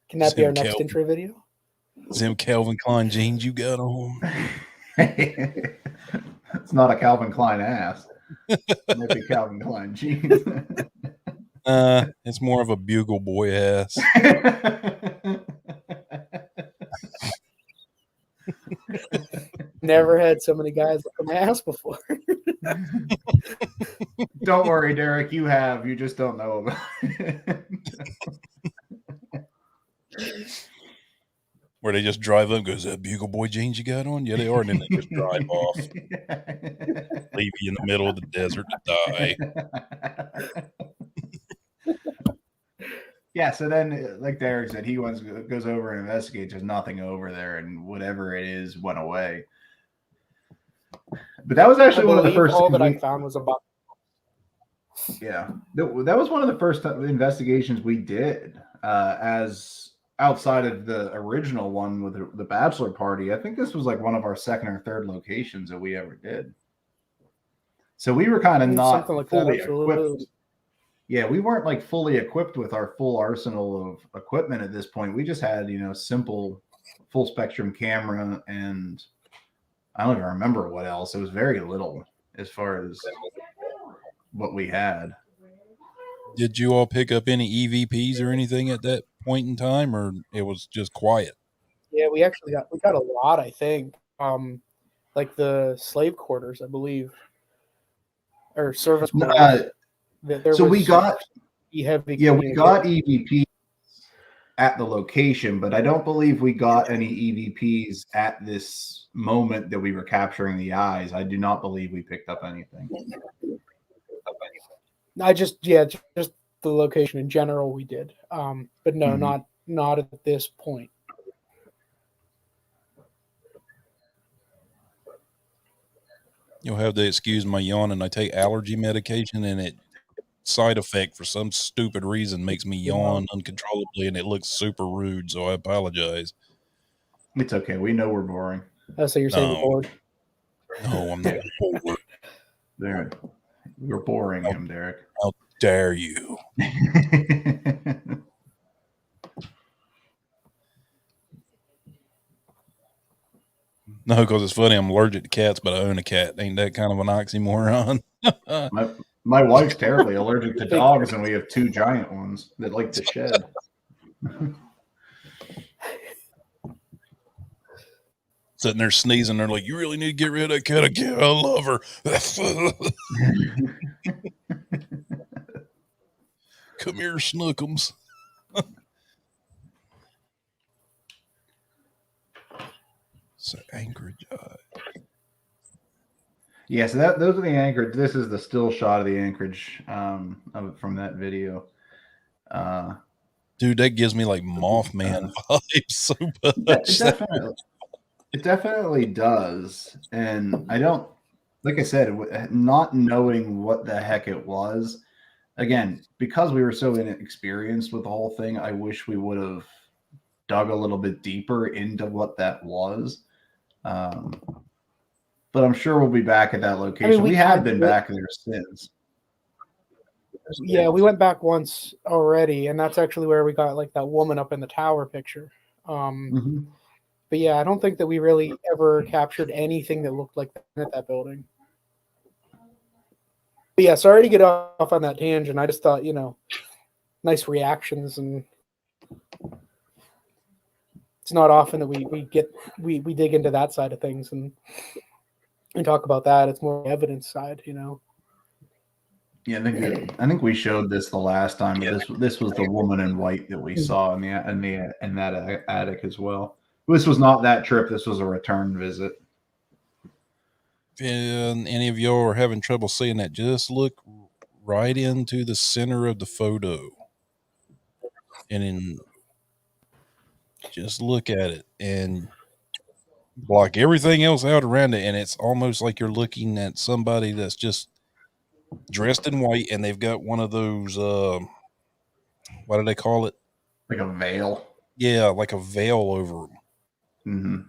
Can that be our next intro video? Them Calvin Klein jeans you got on. It's not a Calvin Klein ass. It might be Calvin Klein jeans. It's more of a Bugle Boy ass. Never had so many guys look at my ass before. Don't worry, Derek. You have. You just don't know about it. Where they just drive up and goes, that Bugle Boy jeans you got on? Yeah, they are. And then they just drive off. Leave you in the middle of the desert to die. Yeah, so then, like Derek said, he goes over and investigates. There's nothing over there, and whatever it is went away. But that was actually one of the first all that I found was about. Yeah, that was one of the first investigations we did as outside of the original one with the bachelor party. I think this was like one of our second or third locations that we ever did. So we were kind of not like fully equipped. Yeah, we weren't like fully equipped with our full arsenal of equipment at this point. We just had, simple full spectrum camera, and I don't even remember what else. It was very little as far as what we had. Did you all pick up any EVPs or anything at that point in time, or it was just quiet? Yeah, we got a lot, I think. Like the slave quarters, I believe, or service quarters. We got EVP at the location, but I don't believe we got any EVPs at this moment that we were capturing the eyes. I do not believe we picked up anything. Just the location in general we did, but no, not at this point. You'll have to excuse my yawn, and I take allergy medication, and it side effect for some stupid reason makes me yawn uncontrollably, and it looks super rude, so I apologize. It's okay. We know we're boring. Oh, so you're saying you're bored? No, I'm not bored. There, you're boring him, Derek. How dare you? No, because it's funny. I'm allergic to cats, but I own a cat. Ain't that kind of an oxymoron? My wife's terribly allergic to dogs, and we have 2 giant ones that like to shed. Sitting there sneezing, they're like, "You really need to get rid of that cat." I can't. I love her. Come here, Snookums. So Anchorage. Yeah, so those are the Anchorage. This is the still shot of the Anchorage from that video. Dude, that gives me like Mothman vibes so much. It definitely does. And I don't, like I said, not knowing what the heck it was, again, because we were so inexperienced with the whole thing, I wish we would have dug a little bit deeper into what that was. But I'm sure we'll be back at that location. I mean, we have been back there since. Yeah, we went back once already, and that's actually where we got like that woman up in the tower picture. But yeah, I don't think that we really ever captured anything that looked like that at that building. But yeah, sorry to get off on that tangent. I just thought, nice reactions, and it's not often that we dig into that side of things and talk about that. It's more evidence side, Yeah, I think we showed this the last time, but this was the woman in white that we saw in that attic as well. This was not that trip. This was a return visit. And any of y'all are having trouble seeing that, just look right into the center of the photo, and just look at it and block everything else out around it, and it's almost like you're looking at somebody that's just dressed in white, and they've got one of those what do they call it? Like a veil. Yeah, like a veil over them. Mm-hmm.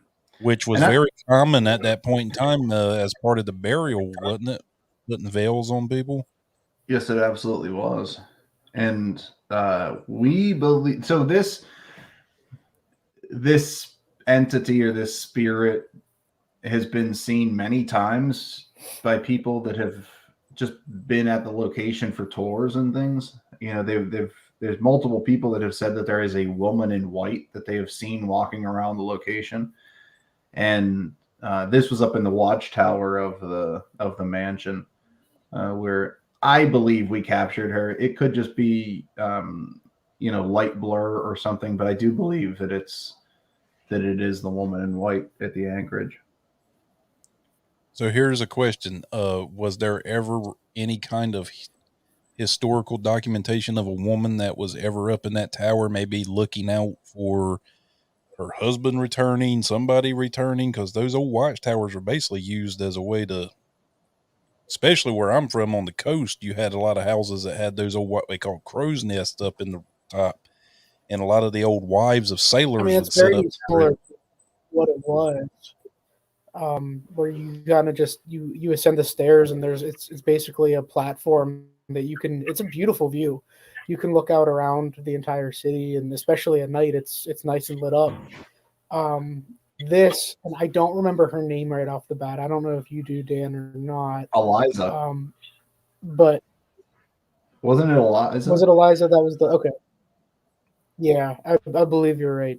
Which was very common at that point in time as part of the burial, wasn't it? Putting veils on people. Yes, it absolutely was. And we believe so. This entity or this spirit has been seen many times by people that have just been at the location for tours and things. There's multiple people that have said that there is a woman in white that they have seen walking around the location, and this was up in the watchtower of the mansion where I believe we captured her. It could just be light blur or something, but I do believe that it is the woman in white at the Anchorage. So here's a question: was there ever any kind of historical documentation of a woman that was ever up in that tower, maybe looking out for her husband returning, somebody returning? Because those old watchtowers were basically used as a way to, especially where I'm from on the coast, you had a lot of houses that had those old, what they call crow's nests up in the top. And a lot of the old wives of sailors would set up. Similar to what it was. Where you kind of just you ascend the stairs, and it's basically a platform that it's a beautiful view. You can look out around the entire city, and especially at night, it's nice and lit up. And I don't remember her name right off the bat. I don't know if you do, Dan, or not. Eliza. But wasn't it Eliza? Was it Eliza? That was okay. Yeah, I believe you're right.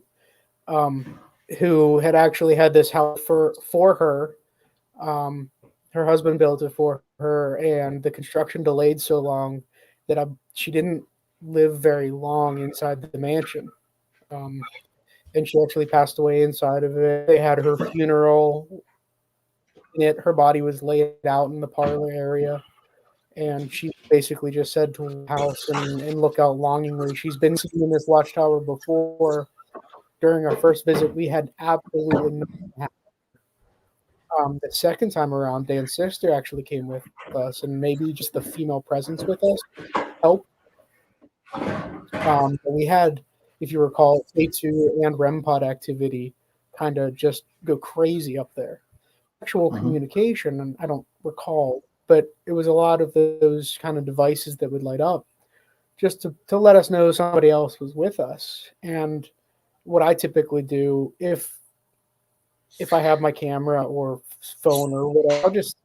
Who had actually had this house for her. Her husband built it for her, and the construction delayed so long that she didn't live very long inside the mansion. And she actually passed away inside of it. They had her funeral in it. Her body was laid out in the parlor area, and she basically just said to the house and look out longingly. She's been seen in this watchtower before. During our first visit, we had absolutely nothing happen. The second time around, Dan's sister actually came with us, and maybe just the female presence with us helped. We had, if you recall, K2 and REM pod activity kind of just go crazy up there. Actual communication, and I don't recall, but it was a lot of those kind of devices that would light up just to let us know somebody else was with us. And what I typically do, if if I have my camera or phone or whatever, I'll just,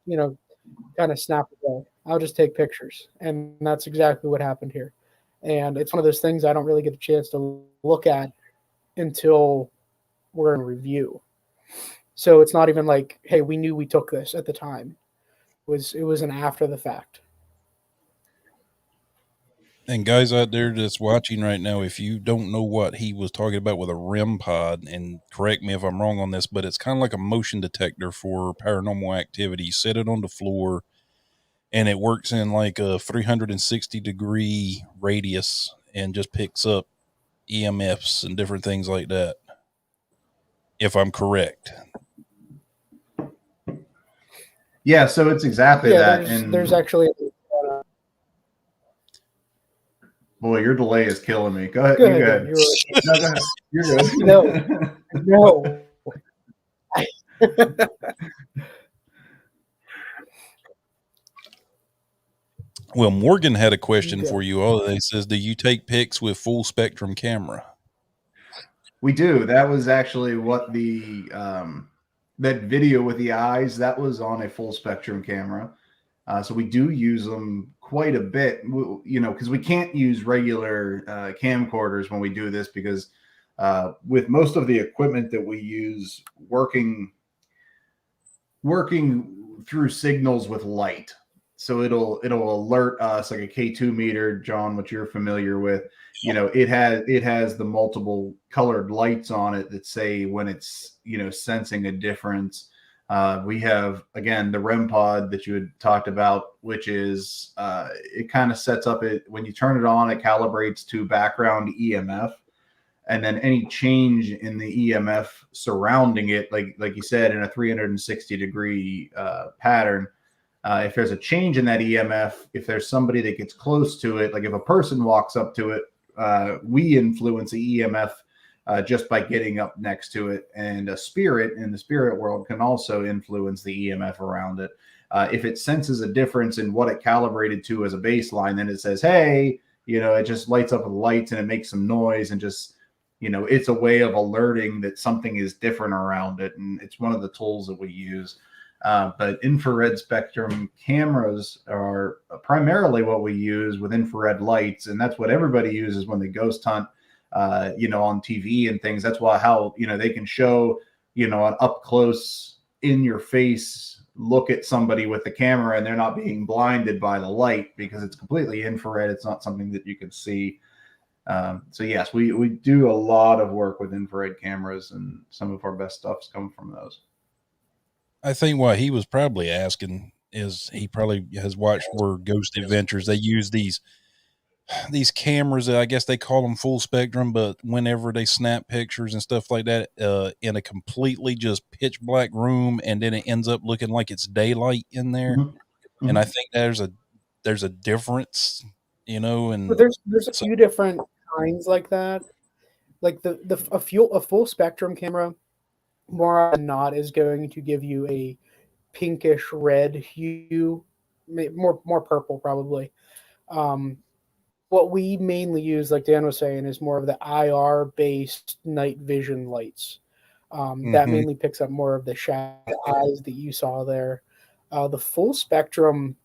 kind of snap away. I'll just take pictures. And that's exactly what happened here. And it's one of those things I don't really get a chance to look at until we're in review. So it's not even like, hey, we knew we took this at the time. It was an after the fact. And guys out there that's watching right now, if you don't know what he was talking about with a REM pod, and correct me if I'm wrong on this, but it's kind of like a motion detector for paranormal activity. You set it on the floor, and it works in like a 360-degree radius and just picks up EMFs and different things like that. If I'm correct. Yeah, so it's exactly Yeah, that. there's actually. Boy, your delay is killing me. Go ahead. Go You ahead, go Dan, ahead. you're No, go ahead. You're good. no. Well, Morgan had a question Okay. for you. Oh, he says, do you take pics with full spectrum camera? We do. That was actually what the that video with the eyes, that was on a full spectrum camera. So we do use them quite a bit, because we can't use regular camcorders when we do this, because with most of the equipment that we use, working through signals with light, so it'll alert us like a K2 meter, John, which you're familiar with. It has the multiple colored lights on it that say when it's sensing a difference. We have, again, the REM pod that you had talked about, which is it kind of sets up it when you turn it on, it calibrates to background EMF, and then any change in the EMF surrounding it, like you said, in a 360-degree pattern. If there's a change in that EMF, if there's somebody that gets close to it, like if a person walks up to it, we influence the EMF just by getting up next to it. And a spirit in the spirit world can also influence the EMF around it. If it senses a difference in what it calibrated to as a baseline, then it says, hey, it just lights up with lights and it makes some noise, and just, it's a way of alerting that something is different around it. And it's one of the tools that we use. But infrared spectrum cameras are primarily what we use with infrared lights. And that's what everybody uses when they ghost hunt, on TV and things. That's how they can show, an up close, in your face look at somebody with the camera, and they're not being blinded by the light because it's completely infrared. It's not something that you can see. So yes, we do a lot of work with infrared cameras, and some of our best stuff's come from those. I think what he was probably asking is he probably has watched where Ghost Adventures, they use these cameras that I guess they call them full spectrum, but whenever they snap pictures and stuff like that, in a completely just pitch black room, and then it ends up looking like it's daylight in there. Mm-hmm. Mm-hmm. And I think there's a difference, and But there's a few different kinds like that. Like a full spectrum camera, more often than not, is going to give you a pinkish red hue, more purple probably. What we mainly use, like Dan was saying, is more of the IR based night vision lights. That mainly picks up more of the shadow eyes that you saw there. The full spectrum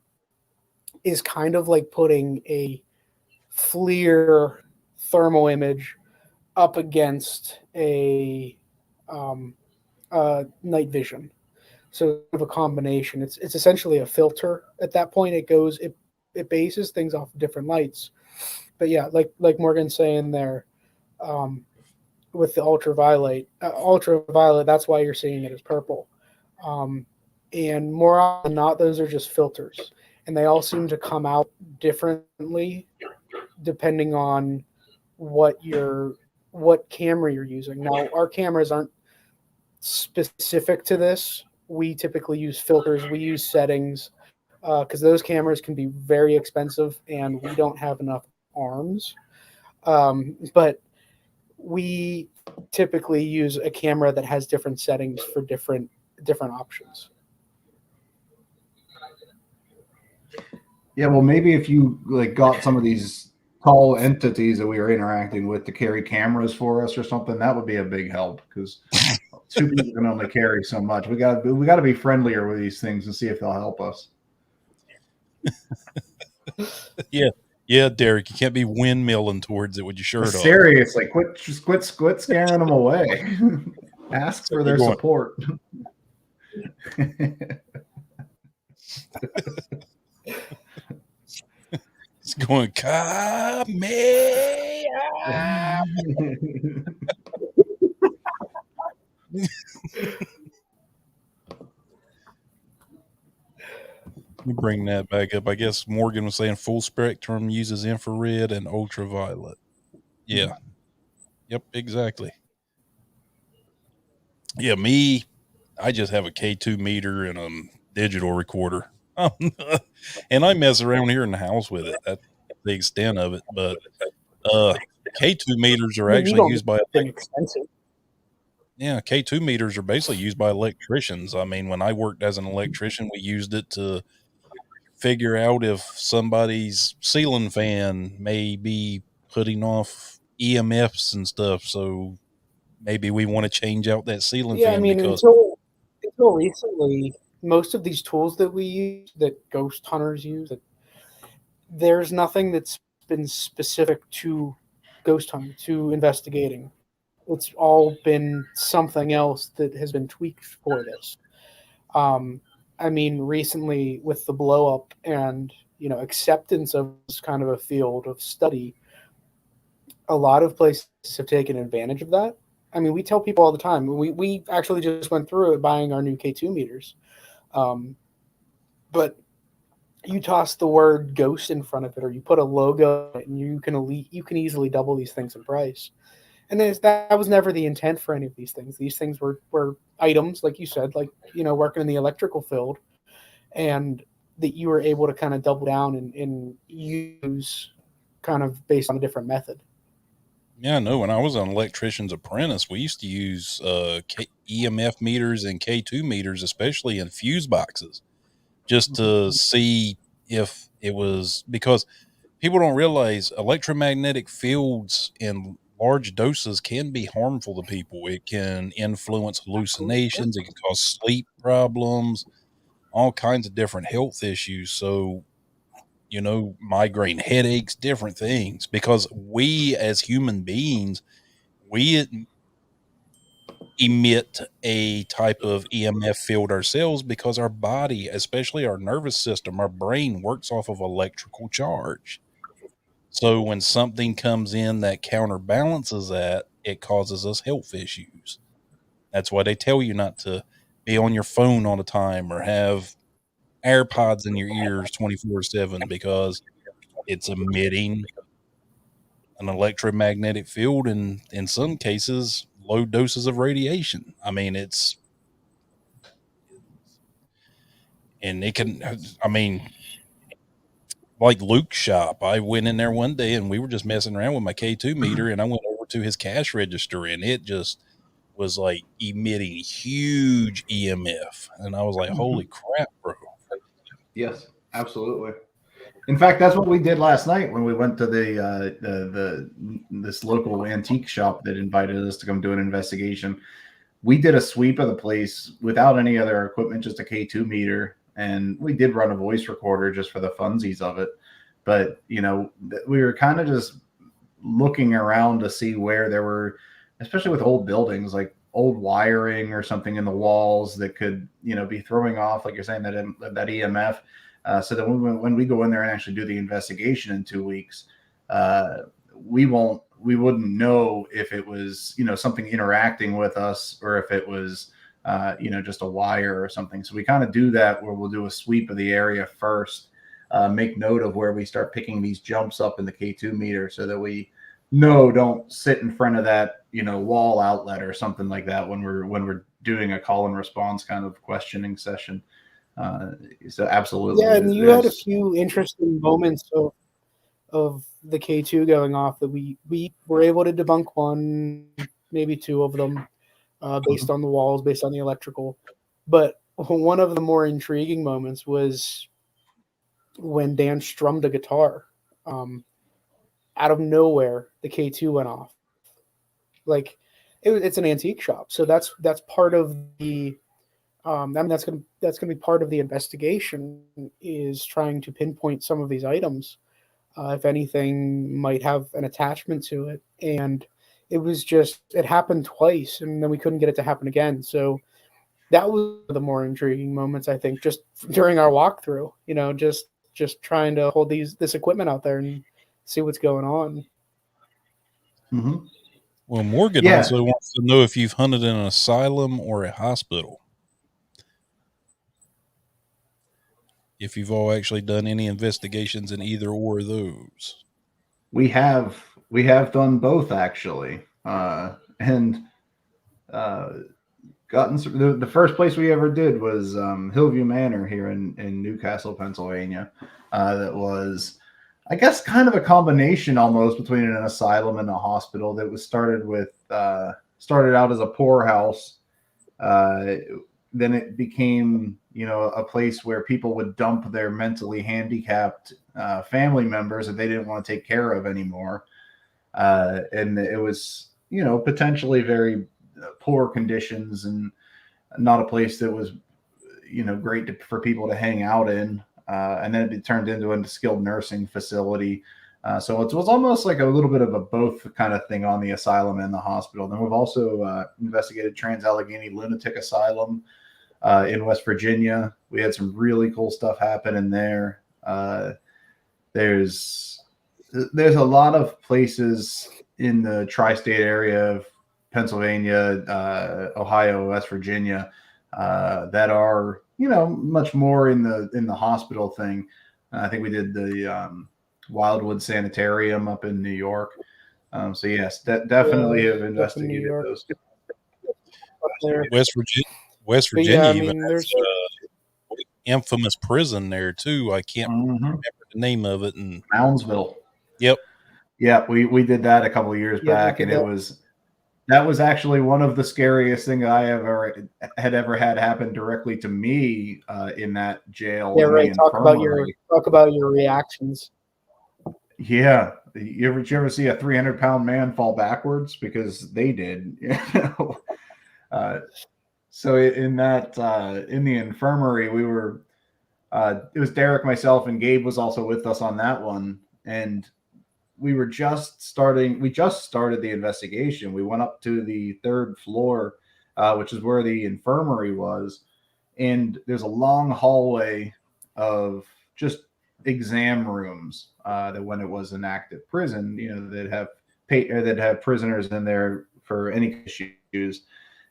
is kind of like putting a FLIR thermal image up against a night vision. So of a combination. It's essentially a filter at that point. It bases things off of different lights. But yeah, like Morgan's saying there, with the ultraviolet, that's why you're seeing it as purple. And more often than not, those are just filters, and they all seem to come out differently depending on what camera you're using. Now, our cameras aren't specific to this. We typically use filters. We use settings because those cameras can be very expensive, and we don't have enough arms. But we typically use a camera that has different settings for different options. Yeah, well, maybe if you got some of these call entities that we were interacting with to carry cameras for us or something, that would be a big help because 2 people can only carry so much. We got to be friendlier with these things and see if they'll help us. Yeah, Derek, you can't be windmilling towards it with your shirt off. Seriously, quit scaring them away. Ask for their support. It's going, Kame. Let me bring that back up. I guess Morgan was saying full spectrum uses infrared and ultraviolet. Yeah. Yep, exactly. Yeah, I just have a K2 meter and a digital recorder. And I mess around here in the house with it. That's the extent of it. But K2 meters are actually used by expensive. Yeah, K2 meters are basically used by electricians. I mean, when I worked as an electrician, we used it to figure out if somebody's ceiling fan may be putting off EMFs and stuff. So maybe we want to change out that ceiling fan because until recently, most of these tools that we use, that ghost hunters use, there's nothing that's been specific to ghost hunting, to investigating. It's all been something else that has been tweaked for this. I mean, recently with the blow up and acceptance of this kind of a field of study, a lot of places have taken advantage of that. I mean, we tell people all the time. We actually just went through it buying our new K2 meters, but you toss the word ghost in front of it, or you put a logo, and you can easily double these things in price. And that was never the intent for any of these things. These things were items, like you said, like working in the electrical field, and that you were able to kind of double down and use kind of based on a different method. Yeah, no. When I was an electrician's apprentice, we used to use EMF meters and K2 meters, especially in fuse boxes, just to see if it was, because people don't realize electromagnetic fields in large doses can be harmful to people. It can influence hallucinations. It can cause sleep problems, all kinds of different health issues. So, migraine, headaches, different things, because we as human beings, we emit a type of EMF field ourselves because our body, especially our nervous system, our brain works off of electrical charge. So when something comes in that counterbalances that, it causes us health issues. That's why they tell you not to be on your phone all the time or have AirPods in your ears 24/7 because it's emitting an electromagnetic field and in some cases low doses of radiation. I mean, and it can, I mean, like Luke's shop. I went in there one day and we were just messing around with my K2 meter and I went over to his cash register and it just was like emitting huge EMF. And I was like, holy crap, bro. Yes, absolutely. In fact, that's what we did last night when we went to the this local antique shop that invited us to come do an investigation. We did a sweep of the place without any other equipment, just a K2 meter, and we did run a voice recorder just for the funsies of it. But we were kind of just looking around to see where there were, especially with old buildings, like old wiring or something in the walls that could be throwing off, like you're saying, that EMF. So that when we go in there and actually do the investigation in 2 weeks, we wouldn't know if it was something interacting with us or if it was just a wire or something. So we kind of do that where we'll do a sweep of the area first, make note of where we start picking these jumps up in the K2 meter so that we don't sit in front of that wall outlet or something like that when we're doing a call and response kind of questioning session. So absolutely. Yeah, and you had a few interesting moments of the K2 going off that we were able to debunk one, maybe two of them, based on the walls, based on the electrical. But one of the more intriguing moments was when Dan strummed a guitar. out of nowhere, the K2 went off. Like, it's an antique shop, so that's part of the. I mean, that's gonna be part of the investigation, is trying to pinpoint some of these items, if anything might have an attachment to it. And it happened twice, and then we couldn't get it to happen again. So that was the more intriguing moments, I think, just during our walkthrough. Just trying to hold this equipment out there and see what's going on. Mm-hmm. Well, Morgan Yeah. also wants to know if you've hunted in an asylum or a hospital. If you've all actually done any investigations in either or of those. We have done both, actually, and gotten the first place we ever did was Hillview Manor here in Newcastle, Pennsylvania. That was, I guess, kind of a combination almost between an asylum and a hospital. That was started out as a poorhouse. Then it became, a place where people would dump their mentally handicapped family members that they didn't want to take care of anymore. And it was, potentially very poor conditions and not a place that was, great for people to hang out in. And then it turned into a skilled nursing facility. So it was almost like a little bit of a both kind of thing on the asylum and the hospital. Then we've also investigated Trans-Allegheny Lunatic Asylum in West Virginia. We had some really cool stuff happen in there. There's a lot of places in the tri-state area of Pennsylvania, Ohio, West Virginia that are, much more in the hospital thing. I think we did the Wildwood Sanitarium up in New York. So yes, definitely have investigated those. West Virginia, yeah, even has infamous prison there too. I can't remember the name of it. And Moundsville. Yep. Yeah, we did that a couple of years back, and that was actually one of the scariest things I had ever had happen directly to me in that jail. Yeah, right. Talk about your reactions. Yeah, you ever see a 300-pound man fall backwards? Because they did. So in the infirmary, we were. It was Derek, myself, and Gabe was also with us on that one, and we just started the investigation. We went up to the third floor, which is where the infirmary was. And there's a long hallway of just exam rooms that when it was an active prison, that have prisoners in there for any issues.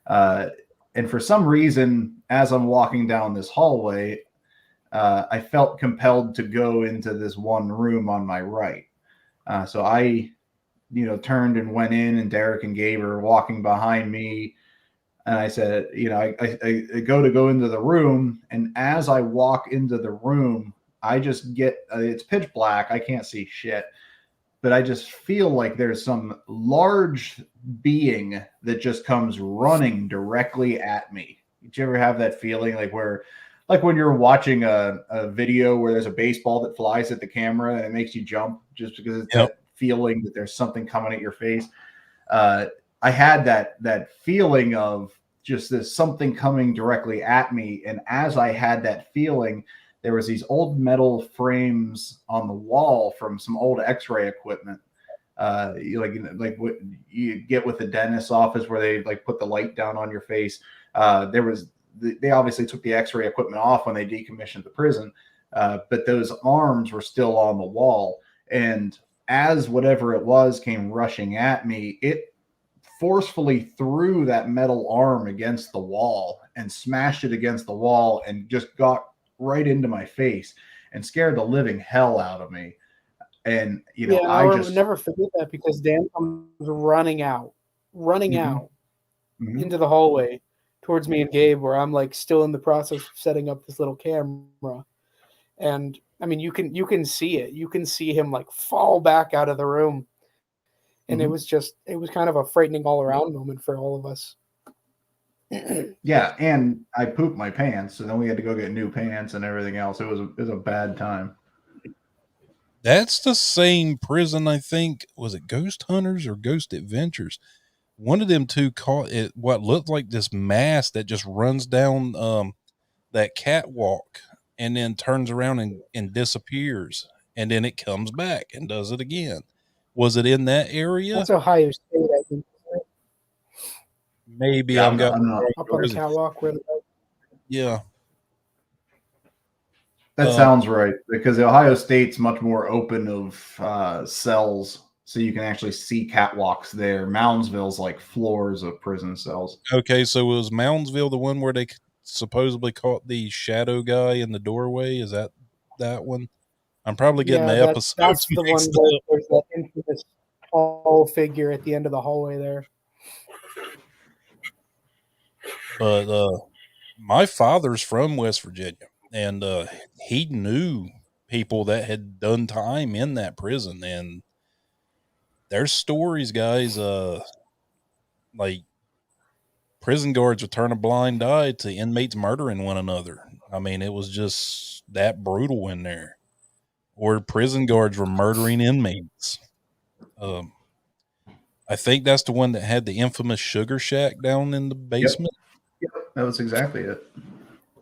And for some reason, as I'm walking down this hallway, I felt compelled to go into this one room on my right. So I, turned and went in, and Derek and Gabe are walking behind me. And I said, I go into the room. And as I walk into the room, I just get, it's pitch black. I can't see shit. But I just feel like there's some large being that just comes running directly at me. Did you ever have that feeling like when you're watching a video where there's a baseball that flies at the camera and it makes you jump just because it's that feeling that there's something coming at your face? I had that feeling of just this something coming directly at me. And as I had that feeling, there was these old metal frames on the wall from some old x-ray equipment. Like what you get with the dentist's office where they like put the light down on your face. They obviously took the x-ray equipment off when they decommissioned the prison, but those arms were still on the wall. And as whatever it was came rushing at me, it forcefully threw that metal arm against the wall and smashed it against the wall and just got right into my face and scared the living hell out of me. And, I would never forget that, because Dan comes running out into the hallway towards me and Gabe, where I'm like still in the process of setting up this little camera. And I mean, you can see it. You can see him like fall back out of the room. And it was kind of a frightening all around moment for all of us. Yeah. And I pooped my pants. So then we had to go get new pants and everything else. It was a bad time. That's the same prison, I think. Was it Ghost Hunters or Ghost Adventures? One of them two caught it what looked like this mass that just runs down that catwalk and then turns around and disappears. And then it comes back and does it again. Was it in that area? That's Ohio State, I think. Maybe Yeah, I've got I'm not. Up on the catwalk where yeah. That sounds right, because Ohio State's much more open of cells, so you can actually see catwalks there. Moundsville's like floors of prison cells. Okay, so was Moundsville the one where they supposedly caught the shadow guy in the doorway? Is that one? I'm probably getting the episodes that's the one mixed where up. there's that infamous tall figure at the end of the hallway there. But my father's from West Virginia, and he knew people that had done time in that prison, and there's stories, guys, like prison guards would turn a blind eye to inmates murdering one another. I mean, it was just that brutal in there. Or prison guards were murdering inmates. I think that's the one that had the infamous sugar shack down in the basement. Yep, that was exactly it.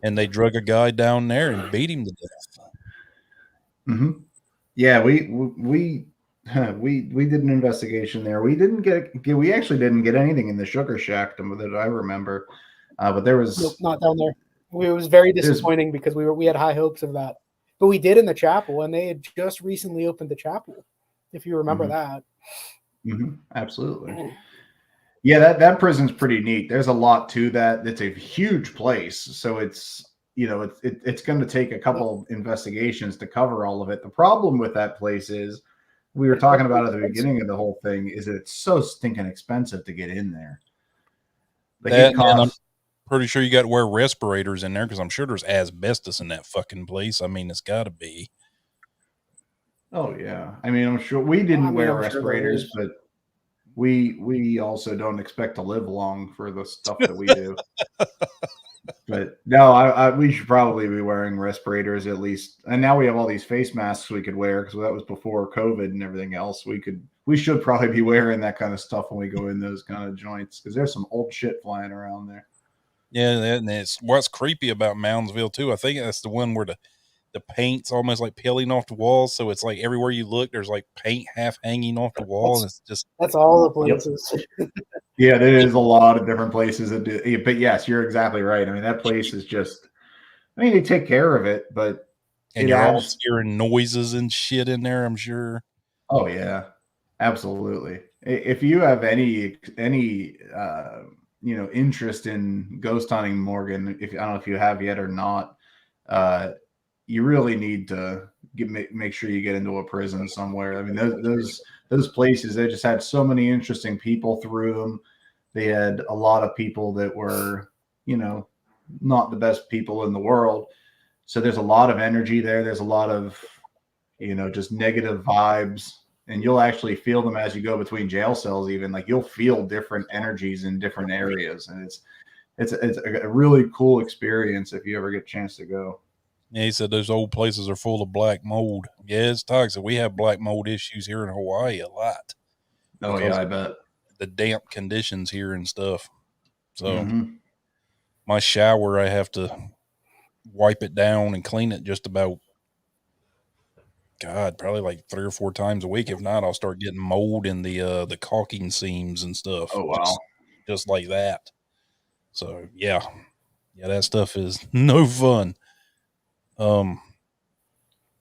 And they drug a guy down there and beat him to death. Mm-hmm. Yeah, we did an investigation there. We actually didn't get anything in the sugar shack that I remember, but there was nope, not down there. It was very disappointing because we had high hopes of that, but we did in the chapel, and they had just recently opened the chapel, if you remember that. Mm-hmm. Absolutely. Yeah, that prison's pretty neat. There's a lot to that. It's a huge place, so it's going to take a couple investigations to cover all of it. The problem with that place is, we were talking about at the beginning of the whole thing, is that it's so stinking expensive to get in there. Like it costs. I'm pretty sure you got to wear respirators in there because I'm sure there's asbestos in that fucking place. I mean, it's got to be. Oh yeah, I mean, I'm sure we didn't wear respirators, but we also don't expect to live long for the stuff that we do. But no, we should probably be wearing respirators at least. And now we have all these face masks we could wear, because that was before COVID and everything else. We should probably be wearing that kind of stuff when we go in those kind of joints, because there's some old shit flying around there. Yeah, and it's what's creepy about Moundsville too. I think that's the one where the paint's almost like peeling off the walls, so it's like everywhere you look, there's like paint half hanging off the wall, and it's just that's all the places. Yep. Yeah, there is a lot of different places that do, but yes, you're exactly right. I mean, that place is just, I mean, they take care of it, but and you're all hearing noises and shit in there, I'm sure. Oh yeah, absolutely. If you have any interest in ghost hunting, Morgan, I don't know if you have yet or not, you really need to make sure you get into a prison somewhere. I mean, those places, they just had so many interesting people through them. They had a lot of people that were, not the best people in the world. So there's a lot of energy there. There's a lot of, just negative vibes, and you'll actually feel them as you go between jail cells. Even like you'll feel different energies in different areas, and it's a really cool experience if you ever get a chance to go. Yeah, he said those old places are full of black mold. Yeah, it's toxic. We have black mold issues here in Hawaii a lot. Oh yeah, I bet. The damp conditions here and stuff. So my shower, I have to wipe it down and clean it just about, probably like 3 or 4 times a week. If not, I'll start getting mold in the caulking seams and stuff. Oh wow. Just like that. So yeah, that stuff is no fun.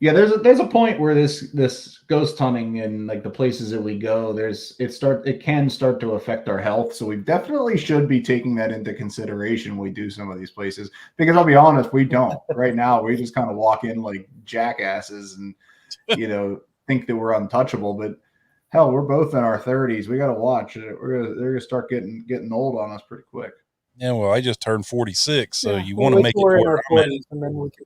Yeah, there's a point where this ghost hunting and like the places that we go, it can start to affect our health. So we definitely should be taking that into consideration when we do some of these places. Because I'll be honest, we don't. Right now, we just kind of walk in like jackasses and think that we're untouchable. But hell, we're both in our 30s. We got to watch it. They're gonna start getting old on us pretty quick. Yeah, well, I just turned 46, so you want to make it in our 40s, and then we can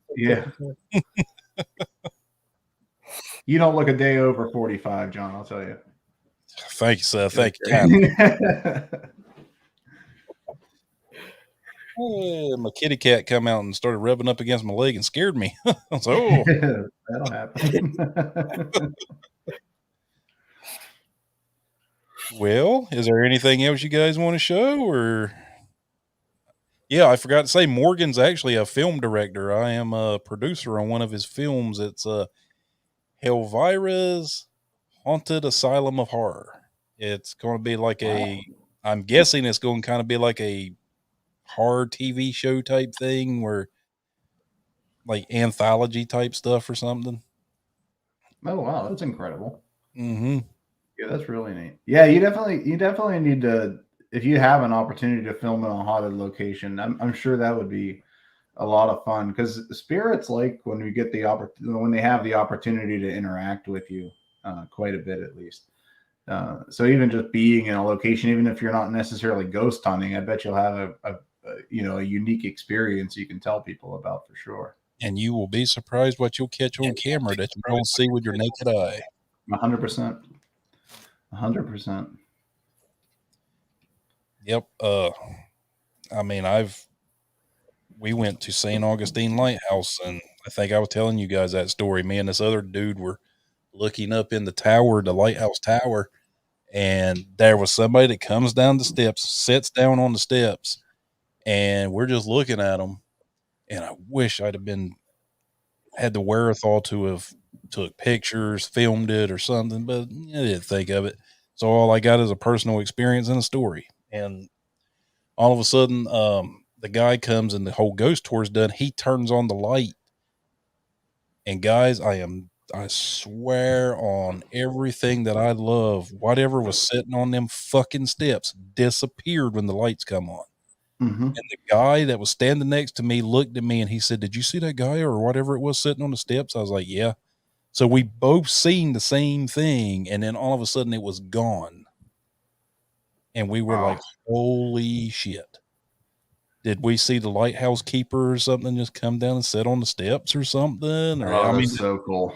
You don't look a day over 45, John, I'll tell you. Thank you, sir. Thank you. My kitty cat come out and started rubbing up against my leg and scared me. I was like, oh. That'll happen. Well, is there anything else you guys want to show? Or yeah, I forgot to say, Morgan's actually a film director. I am a producer on one of his films. It's Helvira's Haunted Asylum of Horror. It's going to be like I'm guessing it's going to kind of be like a horror TV show type thing, where like anthology type stuff or something. Oh wow, that's incredible. Mm-hmm. Yeah, that's really neat. Yeah, you definitely need to, if you have an opportunity to film in a haunted location. I'm sure that would be a lot of fun, because spirits like when we get the when they have the opportunity to interact with you quite a bit, at least. So even just being in a location, even if you're not necessarily ghost hunting, I bet you'll have a unique experience you can tell people about for sure. And you will be surprised what you'll catch on camera that you don't see with your naked eye. 100%. 100%. Yep. I mean, we went to St. Augustine Lighthouse, and I think I was telling you guys that story. Me and this other dude were looking up in the tower, the lighthouse tower, and there was somebody that comes down the steps, sits down on the steps, and we're just looking at them. And I wish I'd have had the wherewithal to have took pictures, filmed it or something, but I didn't think of it. So all I got is a personal experience and a story. And all of a sudden, the guy comes and the whole ghost tour's done. He turns on the light. And guys, I swear on everything that I love, whatever was sitting on them fucking steps disappeared when the lights come on. Mm-hmm. And the guy that was standing next to me looked at me and he said, "Did you see that guy or whatever it was sitting on the steps?" I was like, "Yeah." So we both seen the same thing, and then all of a sudden it was gone. And we were like, holy shit. Did we see the lighthouse keeper or something just come down and sit on the steps or something? Or I mean, so cool.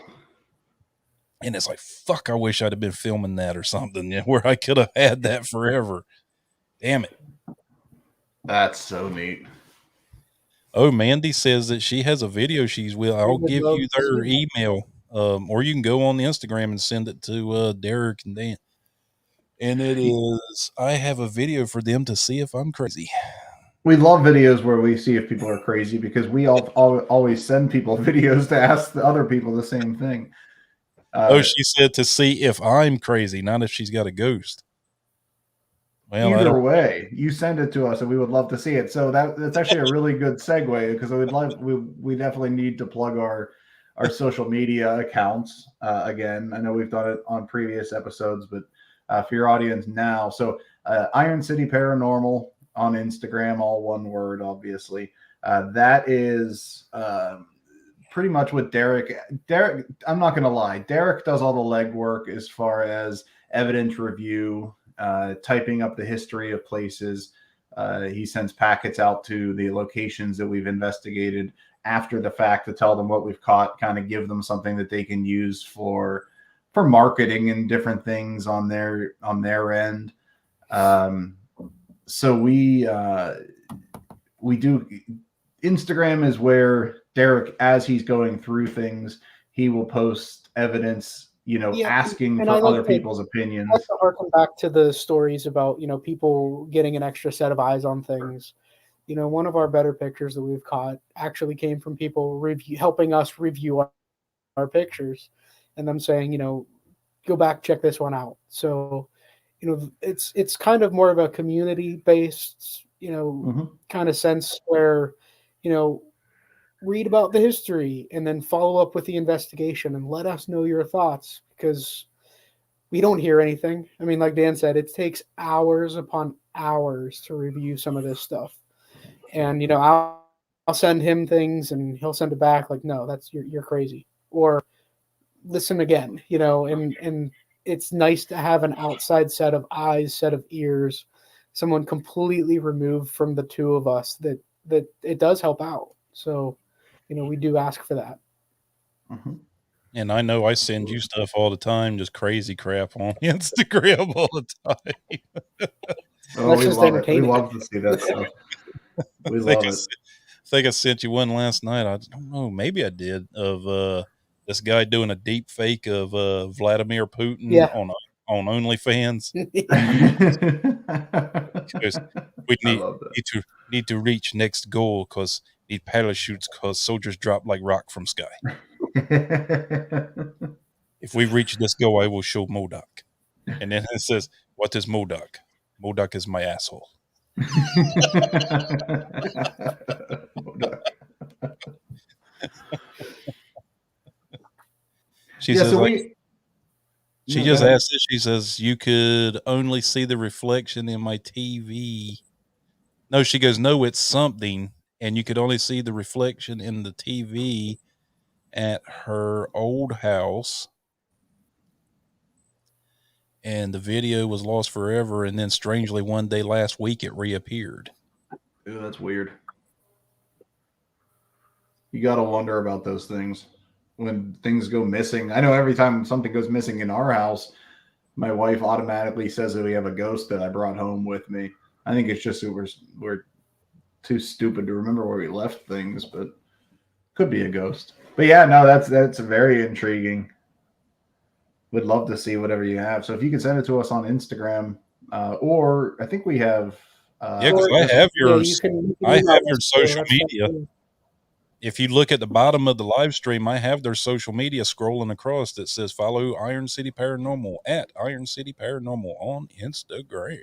And it's like, fuck, I wish I'd have been filming that or something, where I could have had that forever. Damn it. That's so neat. Oh, Mandy says that she has a video she's with. I'll give you their email, or you can go on the Instagram and send it to Derek and Dan. And it is, I have a video for them to see if I'm crazy. We love videos where we see if people are crazy, because we always send people videos to ask the other people the same thing. She said to see if I'm crazy, not if she's got a ghost. Well, either way, you send it to us and we would love to see it. So that's actually a really good segue, because we definitely need to plug our social media accounts again. I know we've done it on previous episodes, but for your audience now, so Iron City Paranormal on Instagram, all one word, obviously. That is pretty much what Derek, I'm not going to lie, Derek does all the legwork as far as evidence review, typing up the history of places. He sends packets out to the locations that we've investigated after the fact to tell them what we've caught, kind of give them something that they can use for marketing and different things on their end. So we do. Instagram is where Derek, as he's going through things, he will post evidence, asking for other people's opinions. I like to harken back to the stories about, people getting an extra set of eyes on things. One of our better pictures that we've caught actually came from people helping us review our pictures, and them saying, go back, check this one out. So, it's kind of more of a community-based, kind of sense where, read about the history and then follow up with the investigation and let us know your thoughts, because we don't hear anything. I mean, like Dan said, it takes hours upon hours to review some of this stuff. And, I'll send him things and he'll send it back like, no, you're crazy. Or listen again, and it's nice to have an outside set of eyes, set of ears, someone completely removed from the two of us that it does help out. So, we do ask for that. Mm-hmm. And I know I send you stuff all the time, just crazy crap on Instagram all the time. Oh, we love it. We love to see that stuff. We I think love I, it. think I sent you one last night. I don't know, maybe I did, of this guy doing a deep fake of Vladimir Putin Yeah. on OnlyFans. He goes, "We I love that. need to reach next goal because need parachutes because soldiers drop like rock from sky. If we reach this goal, I will show Modoc." And then it says, "What is Modoc? Modoc is my asshole." She Yeah, says, so like, we she no, go just ahead. asked this. She says, "You could only see the reflection in my TV." No, she goes, "No, it's something." And you could only see the reflection in the TV at her old house. And the video was lost forever. And then, strangely, one day last week, it reappeared. Ooh, that's weird. You got to wonder about those things when things go missing. I know every time something goes missing in our house, my wife automatically says that we have a ghost that I brought home with me. I think it's just that we're too stupid to remember where we left things, but could be a ghost. But yeah, no, that's very intriguing. Would love to see whatever you have. So if you could send it to us on Instagram, or I think we have. Yeah, because Or I have yeah, yours. you can I email have your us too. social That's fine media. too. If you look at the bottom of the live stream, I have their social media scrolling across that says follow Iron City Paranormal at Iron City Paranormal on Instagram.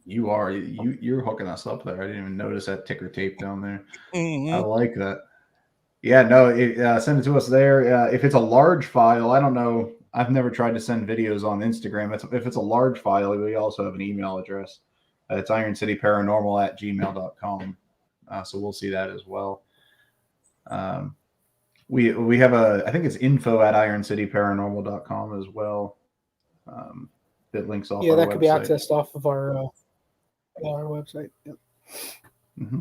You're hooking us up there. I didn't even notice that ticker tape down there. I Mm-hmm. like that. Yeah, no, send it to us there. If it's a large file, I don't know. I've never tried to send videos on Instagram. If it's a large file, we also have an email address. It's ironcityparanormal at gmail.com. So we'll see that as well. Um, we have I think it's info at ironcityparanormal.com as well. That links off Yeah, our that could be website. accessed off of our website. Yep. Mm-hmm.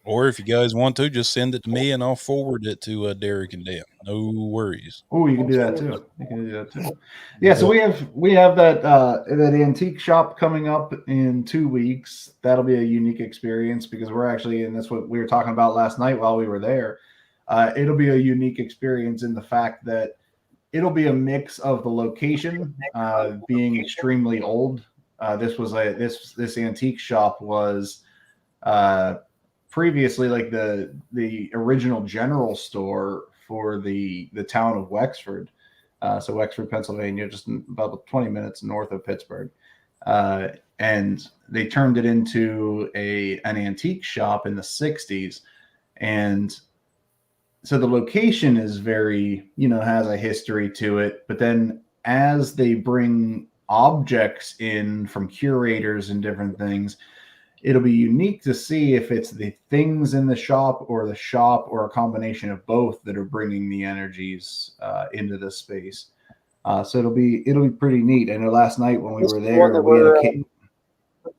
Or if you guys want to, just send it to me and I'll forward it to Derek and Dan. No worries. Oh, you can do that too. You can do that too. Yeah, so we have that antique shop coming up in 2 weeks. That'll be a unique experience because we're actually, and that's what we were talking about last night while we were there. It'll be a unique experience in the fact that it'll be a mix of the location being extremely old. This antique shop was previously like the original general store for the town of Wexford. So Wexford, Pennsylvania, just about 20 minutes north of Pittsburgh. And they turned it into an antique shop in the 60s. And so the location is very, has a history to it. But then as they bring objects in from curators and different things, it'll be unique to see if it's the things in the shop or a combination of both that are bringing the energies into the space. So it'll be pretty neat. I know last night when we This were is the one there, that we had we're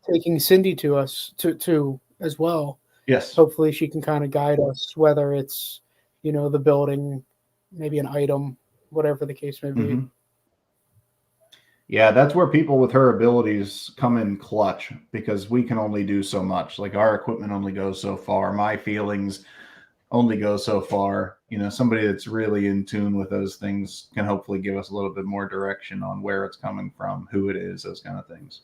a taking Cindy to us to as well. yes. Hopefully, she can kind of guide us, whether it's the building, maybe an item, whatever the case may be. Mm-hmm. Yeah, that's where people with her abilities come in clutch because we can only do so much. Like our equipment only goes so far. My feelings only go so far. Somebody that's really in tune with those things can hopefully give us a little bit more direction on where it's coming from, who it is, those kind of things.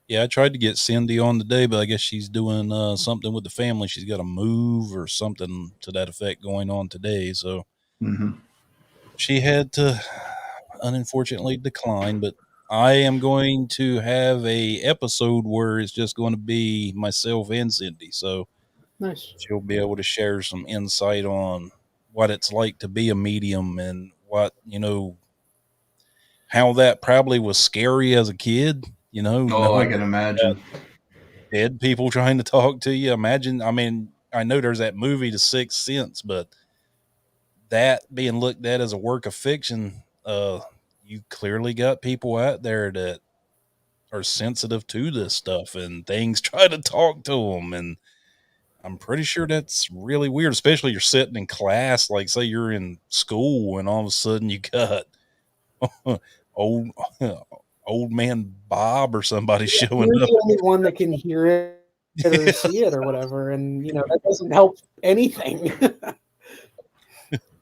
Yeah, I tried to get Cindy on today, but I guess she's doing something with the family. She's got a move or something to that effect going on today. So she had to unfortunately decline, but I am going to have a episode where it's just going to be myself and Cindy. So Nice. she'll be able to share some insight on what it's like to be a medium and what, how that probably was scary as a kid, Oh, I knowing can that imagine. dead people trying to talk to you. Imagine, I mean, I know there's that movie, The Sixth Sense, but that being looked at as a work of fiction, you clearly got people out there that are sensitive to this stuff and things try to talk to them. And I'm pretty sure that's really weird, especially you're sitting in class, like say you're in school and all of a sudden you got old old man Bob or somebody showing You're up. the only one that can hear it it or see it or whatever, and that doesn't help anything.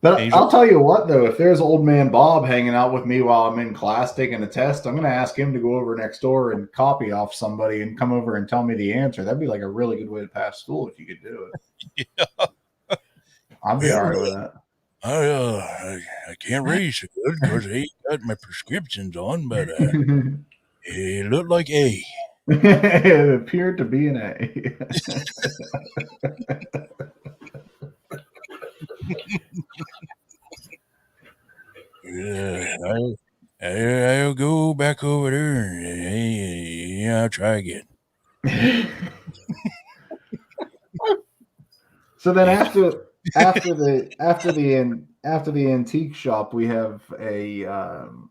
But Angel. I'll tell you what, though, if there's old man Bob hanging out with me while I'm in class taking a test, I'm going to ask him to go over next door and copy off somebody and come over and tell me the answer. That'd be like a really good way to pass school if you could do it. Yeah. I'd be all right with that. I can't read so good because I ain't got my prescriptions on, but it looked like A. It appeared to be an A. I'll go back over there and I'll try again. So then after the antique shop, we have an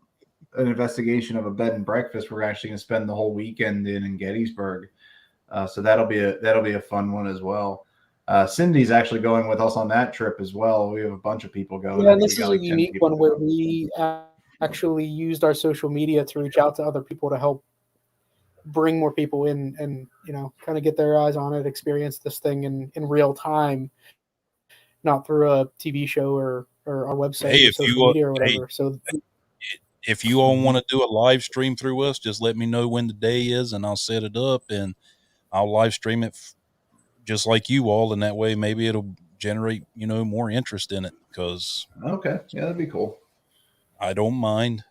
investigation of a bed and breakfast. We're actually going to spend the whole weekend in Gettysburg, so that'll be a fun one as well. Cindy's actually going with us on that trip as well. We have a bunch of people going. Yeah, and this is a unique one where we actually used our social media to reach out to other people to help bring more people in and kind of get their eyes on it, experience this thing in real time, not through a TV show or our website or social media or whatever. So if you all want to do a live stream through us, just let me know when the day is and I'll set it up and I'll live stream it just like you all. And that way, maybe it'll generate, more interest in it. Cause okay. Yeah, that'd be cool. I don't mind.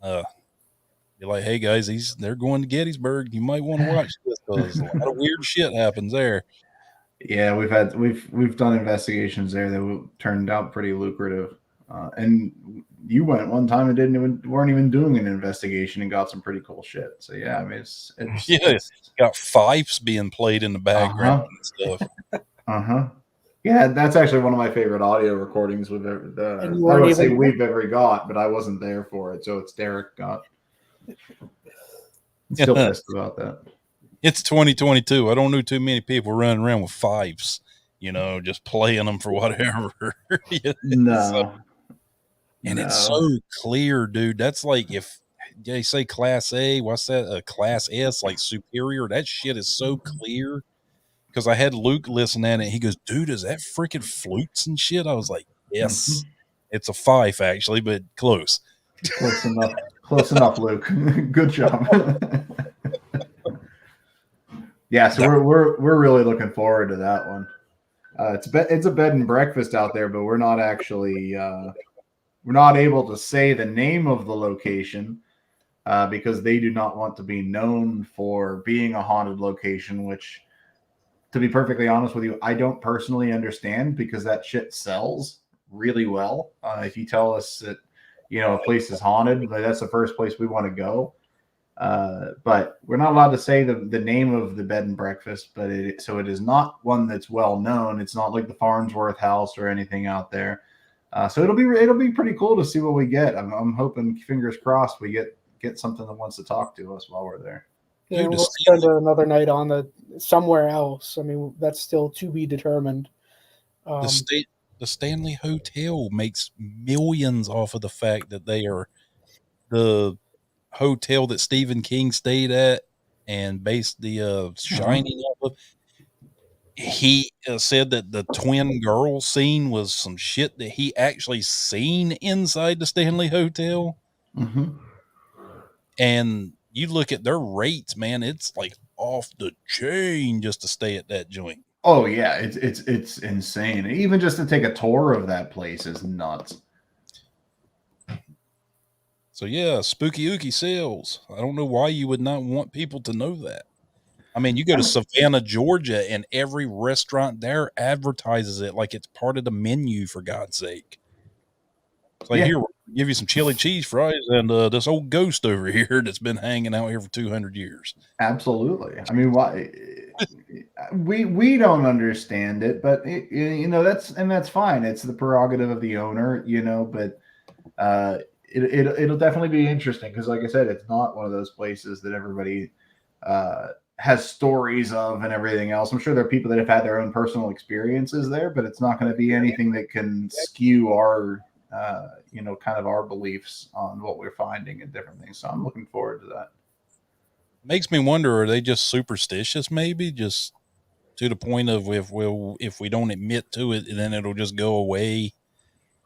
Be like, hey guys, they're going to Gettysburg. You might want to watch this because a lot of weird shit happens there. Yeah, we've done investigations there that turned out pretty lucrative. And you went one time and weren't even doing an investigation and got some pretty cool shit. So yeah, I mean it's got fifes being played in the background and stuff. Yeah, that's actually one of my favorite audio recordings we've ever done. I would say we've ever got, but I wasn't there for it, so it's Derek got. I'm still pissed about that. It's 2022. I don't know too many people running around with fives, just playing them for whatever. No. And it's so clear, dude. That's like if they say class A, what's that? Class S, like superior. That shit is so clear. Because I had Luke listen at it. He goes, dude, is that freaking flutes and shit? I was like, yes. It's a five, actually, but close. Close enough, Luke. Good job. Yeah, so we're really looking forward to that one. It's a bed and breakfast out there, but we're not actually we're not able to say the name of the location because they do not want to be known for being a haunted location, which, to be perfectly honest with you, I don't personally understand because that shit sells really well. If you tell us that, a place is haunted, that's the first place we want to go. But we're not allowed to say the name of the bed and breakfast, but it is not one that's well known. It's not like the Farnsworth House or anything out there. So it'll be pretty cool to see what we get. I'm hoping, fingers crossed, we get something that wants to talk to us while we're there. Yeah, we'll spend another night on somewhere else. I mean, that's still to be determined. The Stanley Hotel makes millions off of the fact that they are the hotel that Stephen King stayed at and based the Shining off of. He said that the twin girl scene was some shit that he actually seen inside the Stanley Hotel. Mm-hmm. And you look at their rates, man, it's like off the chain just to stay at that joint. Oh yeah, it's insane. Even just to take a tour of that place is nuts. So yeah, spooky ooky sales. I don't know why you would not want people to know that. I mean, you go to Savannah, Georgia, and every restaurant there advertises it like it's part of the menu, for God's sake. It's like, here, we'll give you some chili cheese fries and this old ghost over here that's been hanging out here for 200 years. Absolutely. I mean, why? We don't understand it, but that's fine. It's the prerogative of the owner, but it'll definitely be interesting because, like I said, it's not one of those places that everybody has stories of and everything else. I'm sure there are people that have had their own personal experiences there, but it's not going to be anything that can skew our kind of our beliefs on what we're finding and different things. So I'm looking forward to that. Makes me wonder, are they just superstitious? Maybe just to the point of if we don't admit to it, then it'll just go away,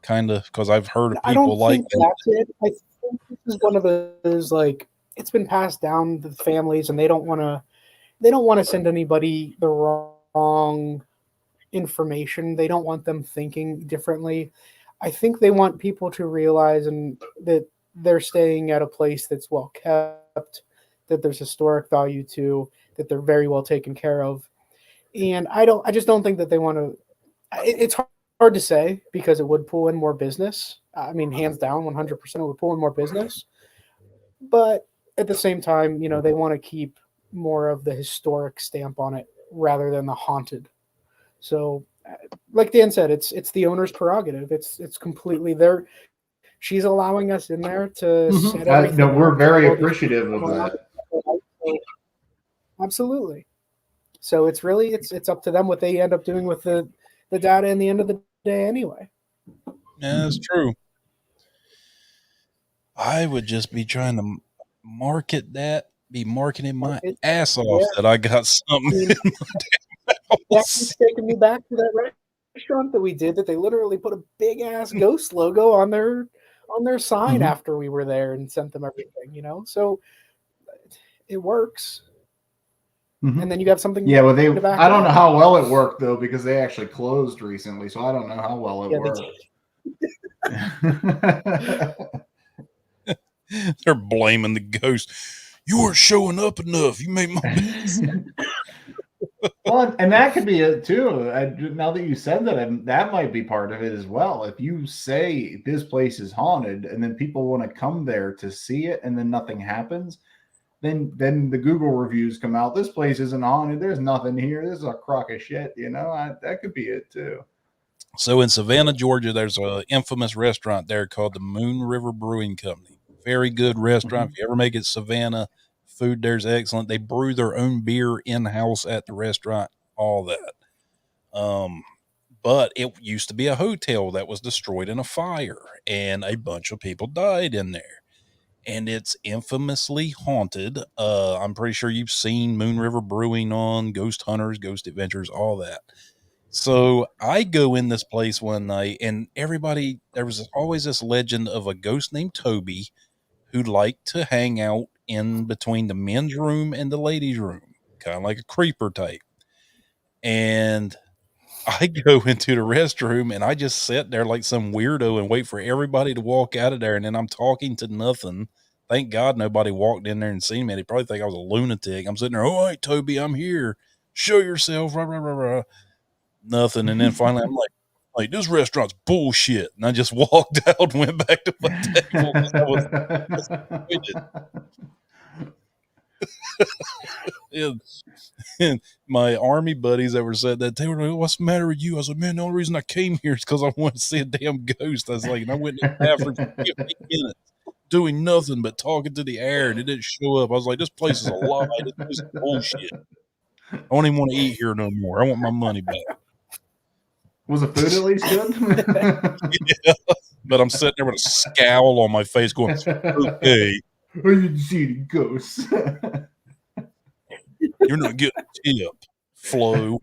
kind of. Because I've heard of I people don't like think that. that's it. I think this is one of those, like, it's been passed down to the families, and they don't want to send anybody the wrong information. They don't want them thinking differently. I think they want people to realize and that they're staying at a place that's well kept, that there's historic value to, that they're very well taken care of. And I just don't think that they want to. It's hard to say because it would pull in more business. I mean, hands down, 100% it would pull in more business. But at the same time, they want to keep more of the historic stamp on it rather than the haunted. So, like Dan said, it's the owner's prerogative. It's completely their. She's allowing us in there to set everything No, we're up, to very have all these appreciative people of come around. that. So, absolutely. So it's really it's up to them what they end up doing with the data in the end of the day anyway. Yeah, that's true. I would just be trying to market that, be marketing my ass off Yeah. that I got something I mean, in my damn Jackie's house. taking me back to that restaurant that we did that they literally put a big ass ghost logo on their sign after we were there and sent them everything. So it works. And then you got something Yeah, well, to back I don't it know up. how well it worked though, because they actually closed recently, so I don't know how well it worked. They're blaming the ghost. You weren't showing up enough. You made my Well, and that could be it too. Now that you said that, that might be part of it as well. If you say this place is haunted, and then people want to come there to see it, and then nothing happens, then the Google reviews come out. This place isn't haunted. There's nothing here. This is a crock of shit. That could be it too. So in Savannah, Georgia, there's an infamous restaurant there called the Moon River Brewing Company. Very good restaurant. If you ever make it Savannah, food there's excellent. They brew their own beer in-house at the restaurant, all that. But it used to be a hotel that was destroyed in a fire, and a bunch of people died in there. And it's infamously haunted. I'm pretty sure you've seen Moon River Brewing on Ghost Hunters, Ghost Adventures, all that. So I go in this place one night, and there was always this legend of a ghost named Toby who liked to hang out in between the men's room and the ladies' room, kind of like a creeper type. And I go into the restroom and I just sit there like some weirdo and wait for everybody to walk out of there. And then I'm talking to nothing. Thank God nobody walked in there and seen me. They probably think I was a lunatic. I'm sitting there, all right, Toby, I'm here. Show yourself. Rah, rah, rah, rah. Nothing. And then finally I'm like, this restaurant's bullshit. And I just walked out and went back to my table because I was disappointed. And my army buddies that were sitting there, they were like, what's the matter with you? I was like, man, the only reason I came here is because I want to see a damn ghost. I was like, and I went in the bathroom for 15 minutes doing nothing but talking to the air, and it didn't show up. I was like, this place is a lie. This place is bullshit. I don't even want to eat here no more. I want my money back. Was the food at least good? Yeah. But I'm sitting there with a scowl on my face going, okay. I didn't see any ghosts. You're not getting a tip, Flo.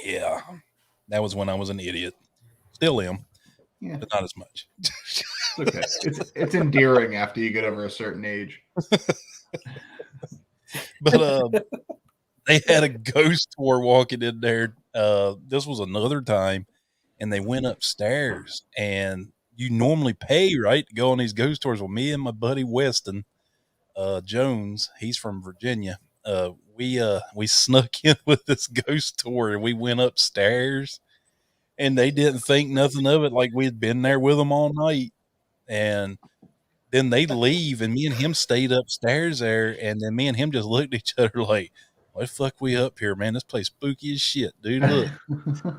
Yeah. That was when I was an idiot. Still am. Yeah. But not as much. Okay. It's endearing after you get over a certain age. But they had a ghost tour walking in there. This was another time, and they went upstairs, and you normally pay, right, to go on these ghost tours. Well, me and my buddy Weston Jones, he's from Virginia. We snuck in with this ghost tour, and we went upstairs, and they didn't think nothing of it, like we had been there with them all night. And then they leave, and me and him stayed upstairs there, and then me and him just looked at each other like, why the fuck we up here, man? This place spooky as shit, dude. Look.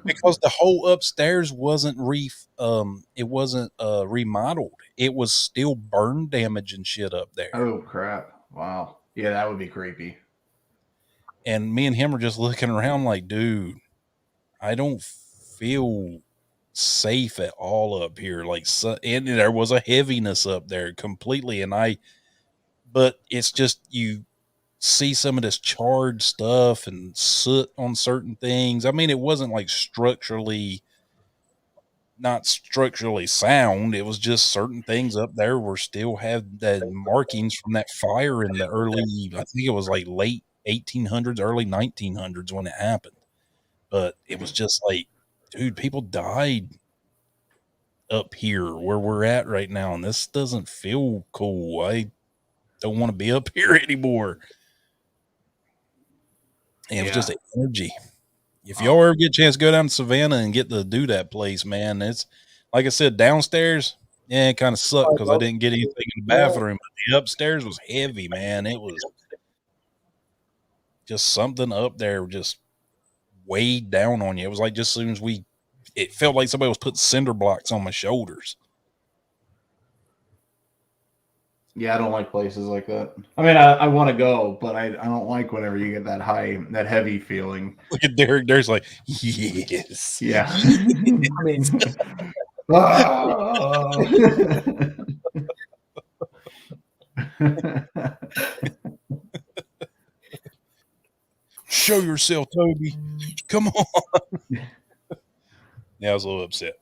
Because the whole upstairs wasn't remodeled. It was still burn damage and shit up there. Oh crap. Wow. Yeah, that would be creepy. And me and him are just looking around like, dude, I don't feel safe at all up here. Like, and there was a heaviness up there completely. And but it's just you see some of this charred stuff and soot on certain things. I mean, it wasn't like not structurally sound. It was just certain things up there were still have the markings from that fire in the early, I think it was like late 1800s, early 1900s when it happened. But it was just like, dude, people died up here where we're at right now, and this doesn't feel cool. I don't want to be up here anymore. And it was just an energy. If y'all ever get a chance to go down to Savannah and get to do that place, man, it's like I said, downstairs, yeah, it kind of sucked because I didn't get anything in the bathroom. But the upstairs was heavy, man. It was just something up there just weighed down on you. It was like just as soon as it felt like somebody was putting cinder blocks on my shoulders. Yeah, I don't like places like that. I mean, I want to go, but I don't like whenever you get that heavy feeling. Look at Derek. Derek's like, yes. Yeah. I mean, show yourself, Toby. Come on. Yeah, I was a little upset.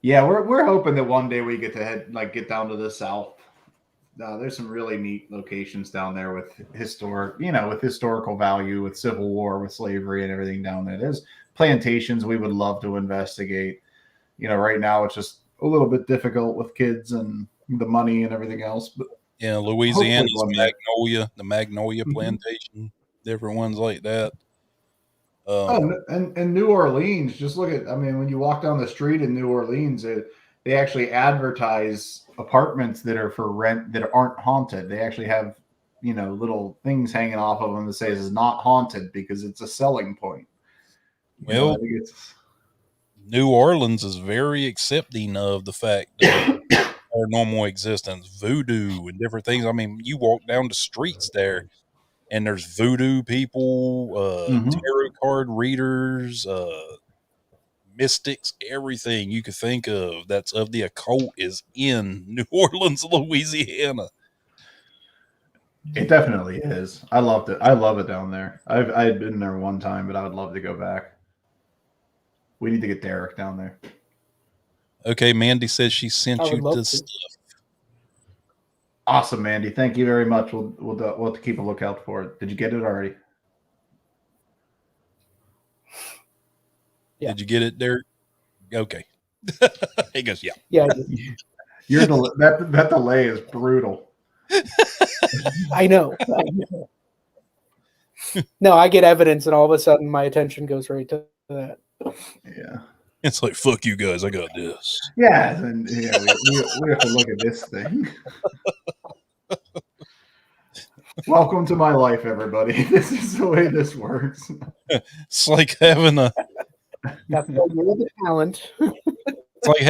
Yeah, we're hoping that one day we get to get down to the south. There's some really neat locations down there with historical value, with Civil War, with slavery and everything down there. There's plantations we would love to investigate. Right now it's just a little bit difficult with kids and the money and everything else. But yeah, Louisiana's Magnolia, the Magnolia Plantation, different ones like that. And New Orleans, just look at, I mean, when you walk down the street in New Orleans, they actually advertise apartments that are for rent that aren't haunted. They actually have, little things hanging off of them that says it's not haunted because it's a selling point. Well, New Orleans is very accepting of the fact that paranormal existence, voodoo, and different things. I mean, you walk down the streets there, and there's voodoo people, tarot card readers, mystics, everything you could think of that's of the occult is in New Orleans, Louisiana. It definitely is. I loved it. I love it down there. I've been there one time, but I would love to go back. We need to get Derek down there. Okay, Mandy says she sent you this stuff. Awesome, Mandy. Thank you very much. We'll have to keep a lookout for it. Did you get it already? Yeah. Did you get it, Derek? Okay. He goes, yeah. Yeah. That delay is brutal. I know. No, I get evidence, and all of a sudden my attention goes right to that. Yeah. It's like, fuck you guys, I got this. Yeah, and we have to look at this thing. Welcome to my life, everybody. This is the way this works. It's like having a. That's why you're the talent. It's like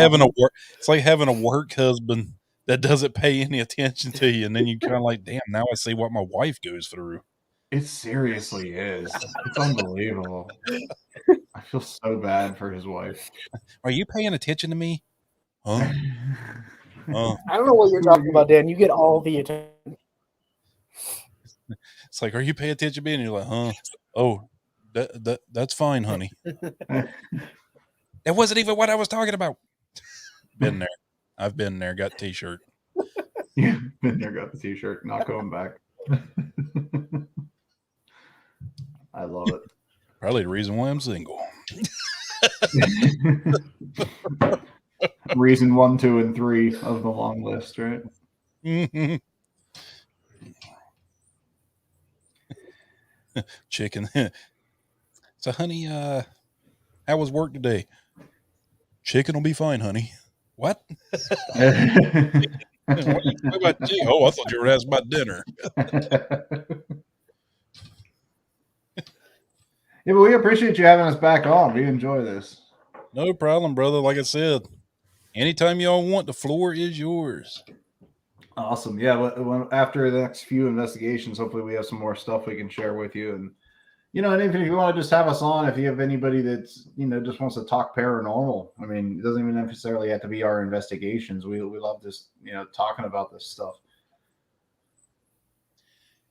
having a work husband that doesn't pay any attention to you, and then you kind of like, damn. Now I see what my wife goes through. It seriously is. It's unbelievable. I feel so bad for his wife. Are you paying attention to me? Huh? I don't know what you're talking about, Dan. You get all the attention. It's like, are you paying attention to me? And you're like, huh? Oh, that's fine, honey. That wasn't even what I was talking about. Been there. I've been there. Got the t-shirt. Yeah, been there. Got the t-shirt. Not going back. I love it. Probably the reason why I'm single. Reason 1, 2, and 3 of the long list, right? Mm-hmm. Chicken. So, honey, how was work today? Chicken will be fine, honey. What? What about chicken? Oh, I thought you were asking about dinner. Yeah, but we appreciate you having us back on. We enjoy this. No problem, brother. Like I said, anytime y'all want, the floor is yours. Awesome. Yeah, after the next few investigations, hopefully we have some more stuff we can share with you. And, and even if you want to just have us on, if you have anybody that's, just wants to talk paranormal, I mean, it doesn't even necessarily have to be our investigations. We love just, talking about this stuff.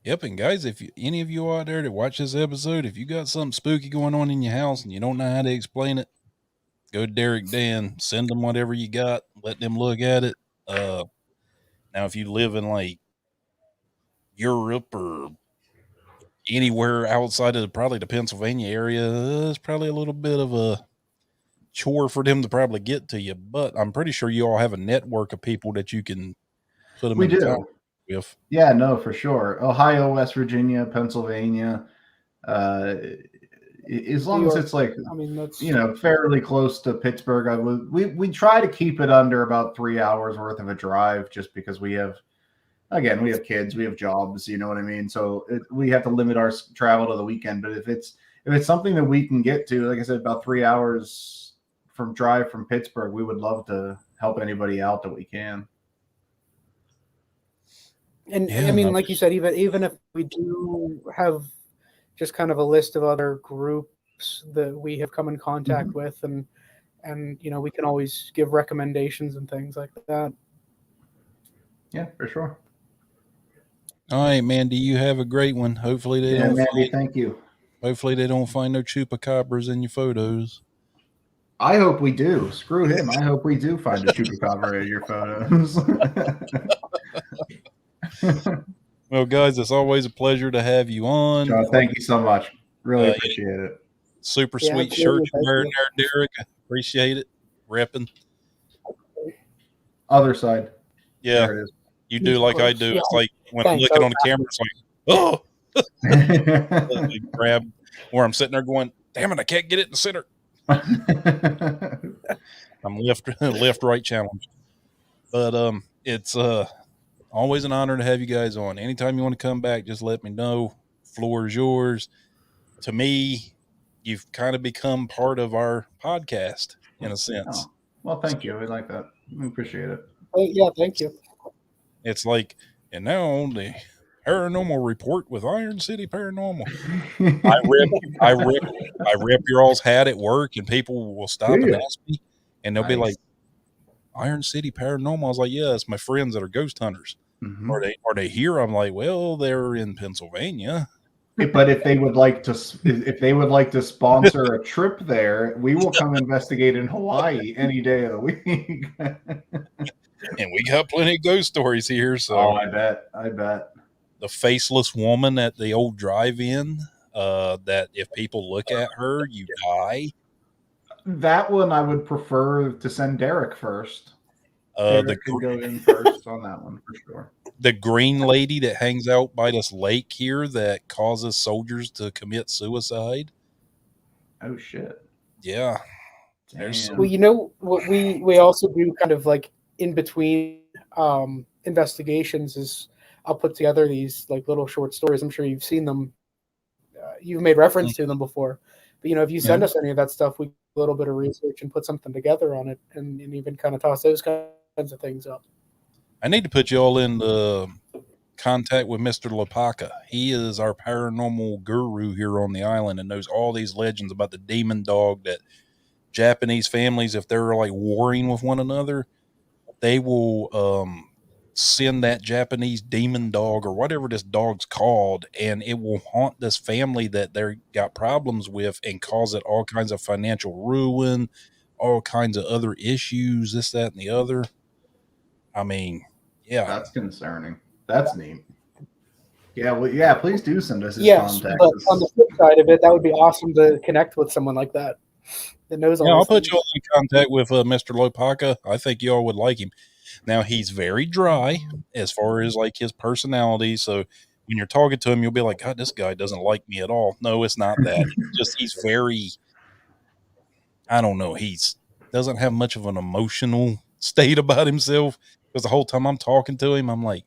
Yep, and guys, if any of you out there that watch this episode, if you got something spooky going on in your house and you don't know how to explain it, go to Derek Dan, send them whatever you got, let them look at it. Now, if you live in like Europe or anywhere outside of probably the Pennsylvania area, it's probably a little bit of a chore for them to probably get to you. But I'm pretty sure you all have a network of people that you can put them We in contact do. with. Yeah, no, for sure. Ohio, West Virginia, Pennsylvania. As long as it's like, I mean, that's fairly close to Pittsburgh. We try to keep it under about 3 hours worth of a drive, just because we have kids, we have jobs, you know what I mean. So we have to limit our travel to the weekend. But if it's something that we can get to, like I said, about 3 hours from Pittsburgh, we would love to help anybody out that we can. And Yeah, I mean, like you said, even if we do have just kind of a list of other groups that we have come in contact with, and we can always give recommendations and things like that. Yeah, for sure. all right, Mandy, you have a great one. Hopefully they don't Mandy, thank you. Hopefully they don't find no chupacabras in your photos. I hope we do. Screw him. I hope we do find a chupacabra in your photos. Well, guys, it's always a pleasure to have you on. John, thank you so much. Really appreciate it. Super sweet shirt you're wearing there, Derek. I appreciate it. Repping. Other side. Yeah. There it is. You do like I do. It's like when I'm looking on the camera, it's like, oh! Like grab where I'm sitting there going, damn it, I can't get it in the center. I'm left, right challenged. But it's always an honor to have you guys on. Anytime you want to come back, just let me know. Floor is yours. To me, you've kind of become part of our podcast in a sense. Oh, well, thank you. We like that. We appreciate it. Yeah, thank you. It's like, and now the Paranormal Report with Iron City Paranormal. I rip your all's hat at work, and people will stop and ask me, and they'll be like, Iron City Paranormal. I was like, yeah, it's my friends that are ghost hunters. Mm-hmm. Are they here? I'm like, well, they're in Pennsylvania. But if they would like to sponsor a trip there, we will come investigate in Hawaii any day of the week. And we got plenty of ghost stories here. So I bet. The faceless woman at the old drive-in, that if people look at her, you die. That one I would prefer to send Derek first. Derek can go in first on that one for sure. The green lady that hangs out by this lake here that causes soldiers to commit suicide. Oh shit! Yeah. Well, you know what we also do kind of like in between investigations is I'll put together these like little short stories. I'm sure you've seen them. You've made reference to them before. But, if you send us any of that stuff, we do a little bit of research and put something together on it and even kind of toss those kinds of things up. I need to put you all in contact with Mr. Lopaka. He is our paranormal guru here on the island and knows all these legends about the demon dog that Japanese families, if they're like warring with one another, they will send that Japanese demon dog or whatever this dog's called, and it will haunt this family that they got problems with and cause it all kinds of financial ruin, all kinds of other issues, this, that, and the other. I mean, yeah. That's concerning. That's neat. Yeah, well, yeah, please do send us his contact. But on the flip side of it, that would be awesome to connect with someone like that knows all I'll put things. you all in contact with Mr. Lopaka. I think you all would like him. Now, he's very dry as far as like his personality. So when you're talking to him, you'll be like, God, this guy doesn't like me at all. No, it's not that. He's very, I don't know. Doesn't have much of an emotional state about himself, because the whole time I'm talking to him, I'm like,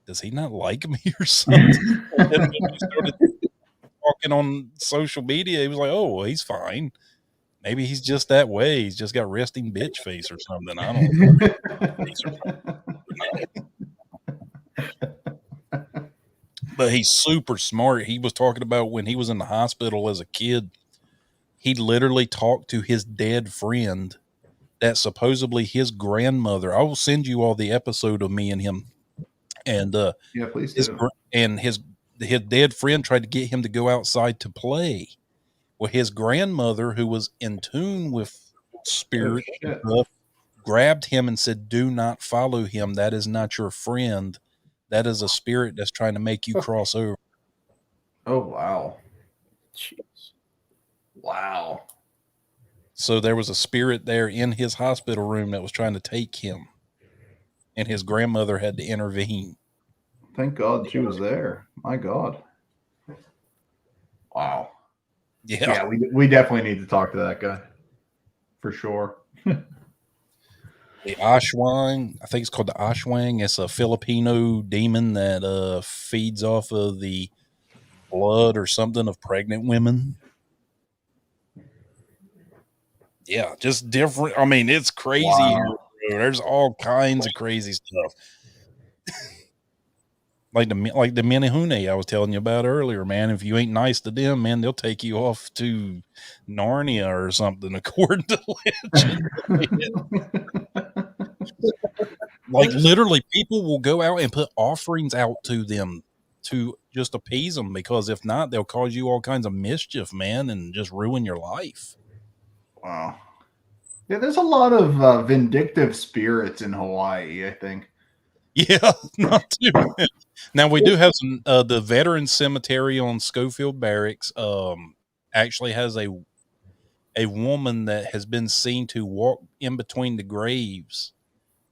does he not like me or something? And then when we started talking on social media, he was like, oh, well, he's fine. Maybe he's just that way. He's just got resting bitch face or something. I don't know. But he's super smart. He was talking about when he was in the hospital as a kid, he literally talked to his dead friend that supposedly his grandmother, I will send you all the episode of me and him. And Yeah, please his do. his dead friend tried to get him to go outside to play. Well, his grandmother, who was in tune with Oh spirit and shit. stuff, grabbed him and said, "Do not follow him. That is not your friend. That is a spirit that's trying to make you cross over." Oh wow. Jeez. Wow. So there was a spirit there in his hospital room that was trying to take him, and his grandmother had to intervene. Thank God she was there. My God. Wow. Yeah. Yeah, we definitely need to talk to that guy. For sure. The Ashwang, I think it's called the Ashwang. It's a Filipino demon that feeds off of the blood or something of pregnant women. Yeah, just different. I mean, it's crazy here, Wow. bro. There's all kinds of crazy stuff. Like the Menehune I was telling you about earlier, man. If you ain't nice to them, man, they'll take you off to Narnia or something, according to legend. Like literally, people will go out and put offerings out to them to just appease them, because if not, they'll cause you all kinds of mischief, man, and just ruin your life. Wow. Yeah, there's a lot of vindictive spirits in Hawaii, I think. Yeah, not too bad. Now we do have some the veteran cemetery on Schofield Barracks actually has a woman that has been seen to walk in between the graves,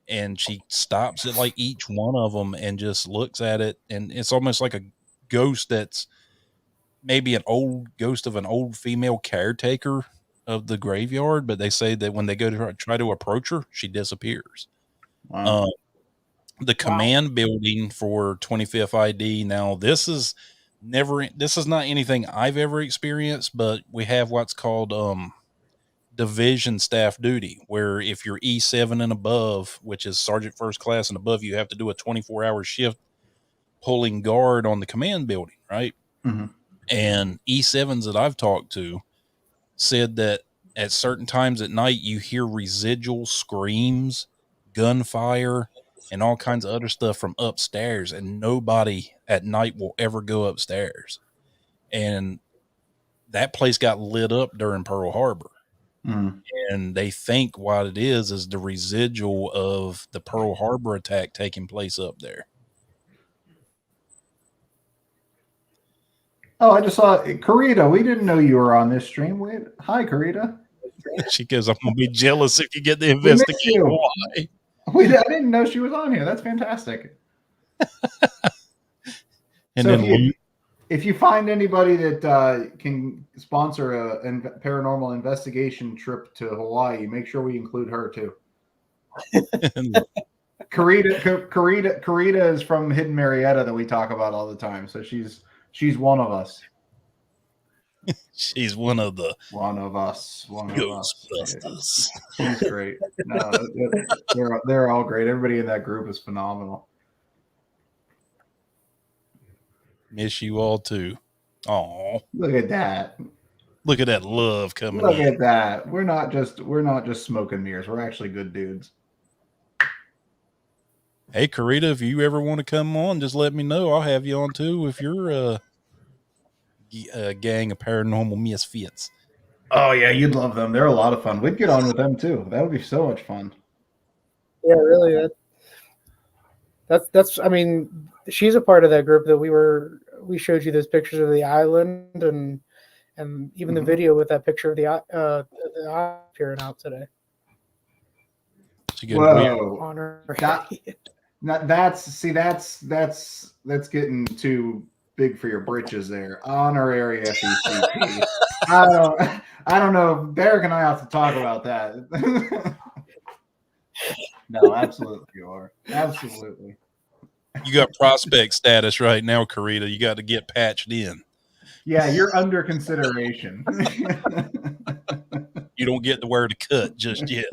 and she stops at like each one of them and just looks at it, and it's almost like a ghost that's maybe an old ghost of an old female caretaker of the graveyard, but they say that when they go to try to approach her, she disappears. Wow. Um, the command building for 25th ID. Now, this is not anything I've ever experienced, but we have what's called division staff duty, where if you're E7 and above, which is sergeant first class and above, you have to do a 24-hour shift pulling guard on the command building, right? Mm-hmm. And E7s that I've talked to said that at certain times at night, you hear residual screams, gunfire, and all kinds of other stuff from upstairs, and nobody at night will ever go upstairs. And that place got lit up during Pearl Harbor. Mm. And they think what it is the residual of the Pearl Harbor attack taking place up there. Oh, I just saw Karita. We didn't know you were on this stream. Wait, hi, Karita. She goes, "I'm gonna be jealous if you get to We missed investigate you. why." I didn't know she was on here. That's fantastic. And So then if you find anybody that can sponsor a paranormal investigation trip to Hawaii, make sure we include her too. Karita is from Hidden Marietta that we talk about all the time. So she's one of us. she's one of the Ghostbusters. She's great. No, they're all great. Everybody in that group is phenomenal. Miss you all too. Oh, Look at that. look at that love coming Look in. at that. We're not just smoke and mirrors. We're actually good dudes. Hey, Karita, if you ever want to come on, just let me know. I'll have you on too if you're a gang of paranormal misfits. Oh yeah, you'd love them. They're a lot of fun. We'd get on with them too. That would be so much fun. Yeah, really. That's. I mean, she's a part of that group that we showed you those pictures of the island and even the video with that picture of the eye appearing out today. Whoa. That's getting too big for your britches there. Honorary FECP. I don't know. Derek and I have to talk about that. No, absolutely you are. Absolutely. You got prospect status right now, Karita. You got to get patched in. Yeah, you're under consideration. You don't get to wear the cut just yet.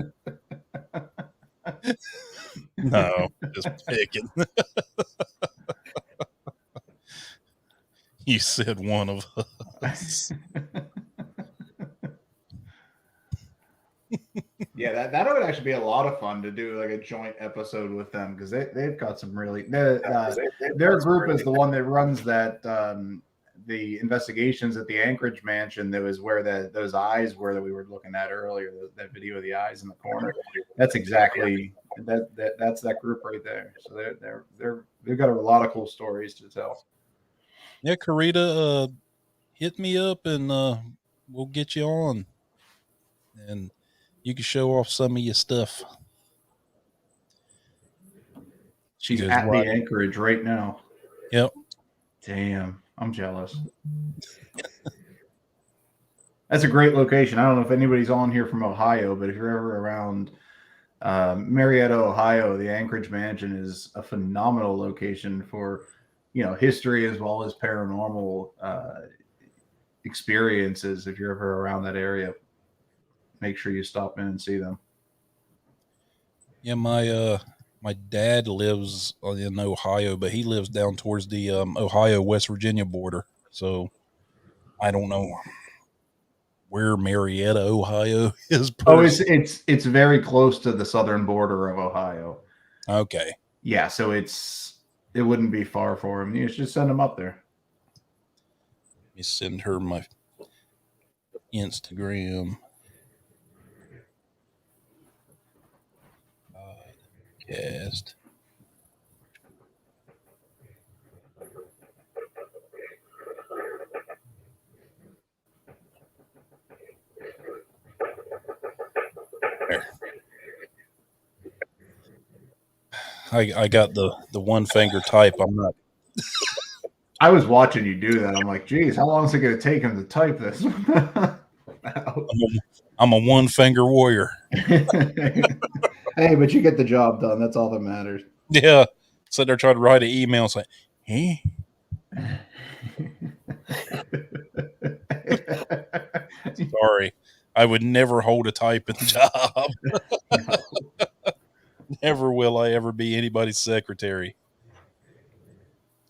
No, just picking. You said one of us. Yeah, Yeah, that would actually be a lot of fun to do like a joint episode with them because they've got some really their group is the one that runs that the investigations at the Anchorage mansion. That was where those eyes were that we were looking at earlier. That video of the eyes in the corner. That's exactly that's that group right there. So they've got a lot of cool stories to tell. Yeah, Karita, hit me up and we'll get you on, and you can show off some of your stuff. She's goes, at right. the Anchorage right now. Yep. Damn, I'm jealous. That's a great location. I don't know if anybody's on here from Ohio, but if you're ever around Marietta, Ohio, the Anchorage Mansion is a phenomenal location for, history as well as paranormal experiences. If you're ever around that area, make sure you stop in and see them. Yeah, my dad lives in Ohio, but he lives down towards the Ohio-West Virginia border. So I don't know where Marietta, Ohio is. It's very close to the southern border of Ohio. Okay. Yeah, so it wouldn't be far for him. You should just send him up there. Let me send her my Instagram. Podcast. There. I got the one finger type. I'm not. I was watching you do that. I'm like, geez, how long is it going to take him to type this? I'm a one finger warrior. Hey, but you get the job done. That's all that matters. Yeah. Sitting there trying to write an email and say, hey. Sorry. I would never hold a typing job. Never will I ever be anybody's secretary.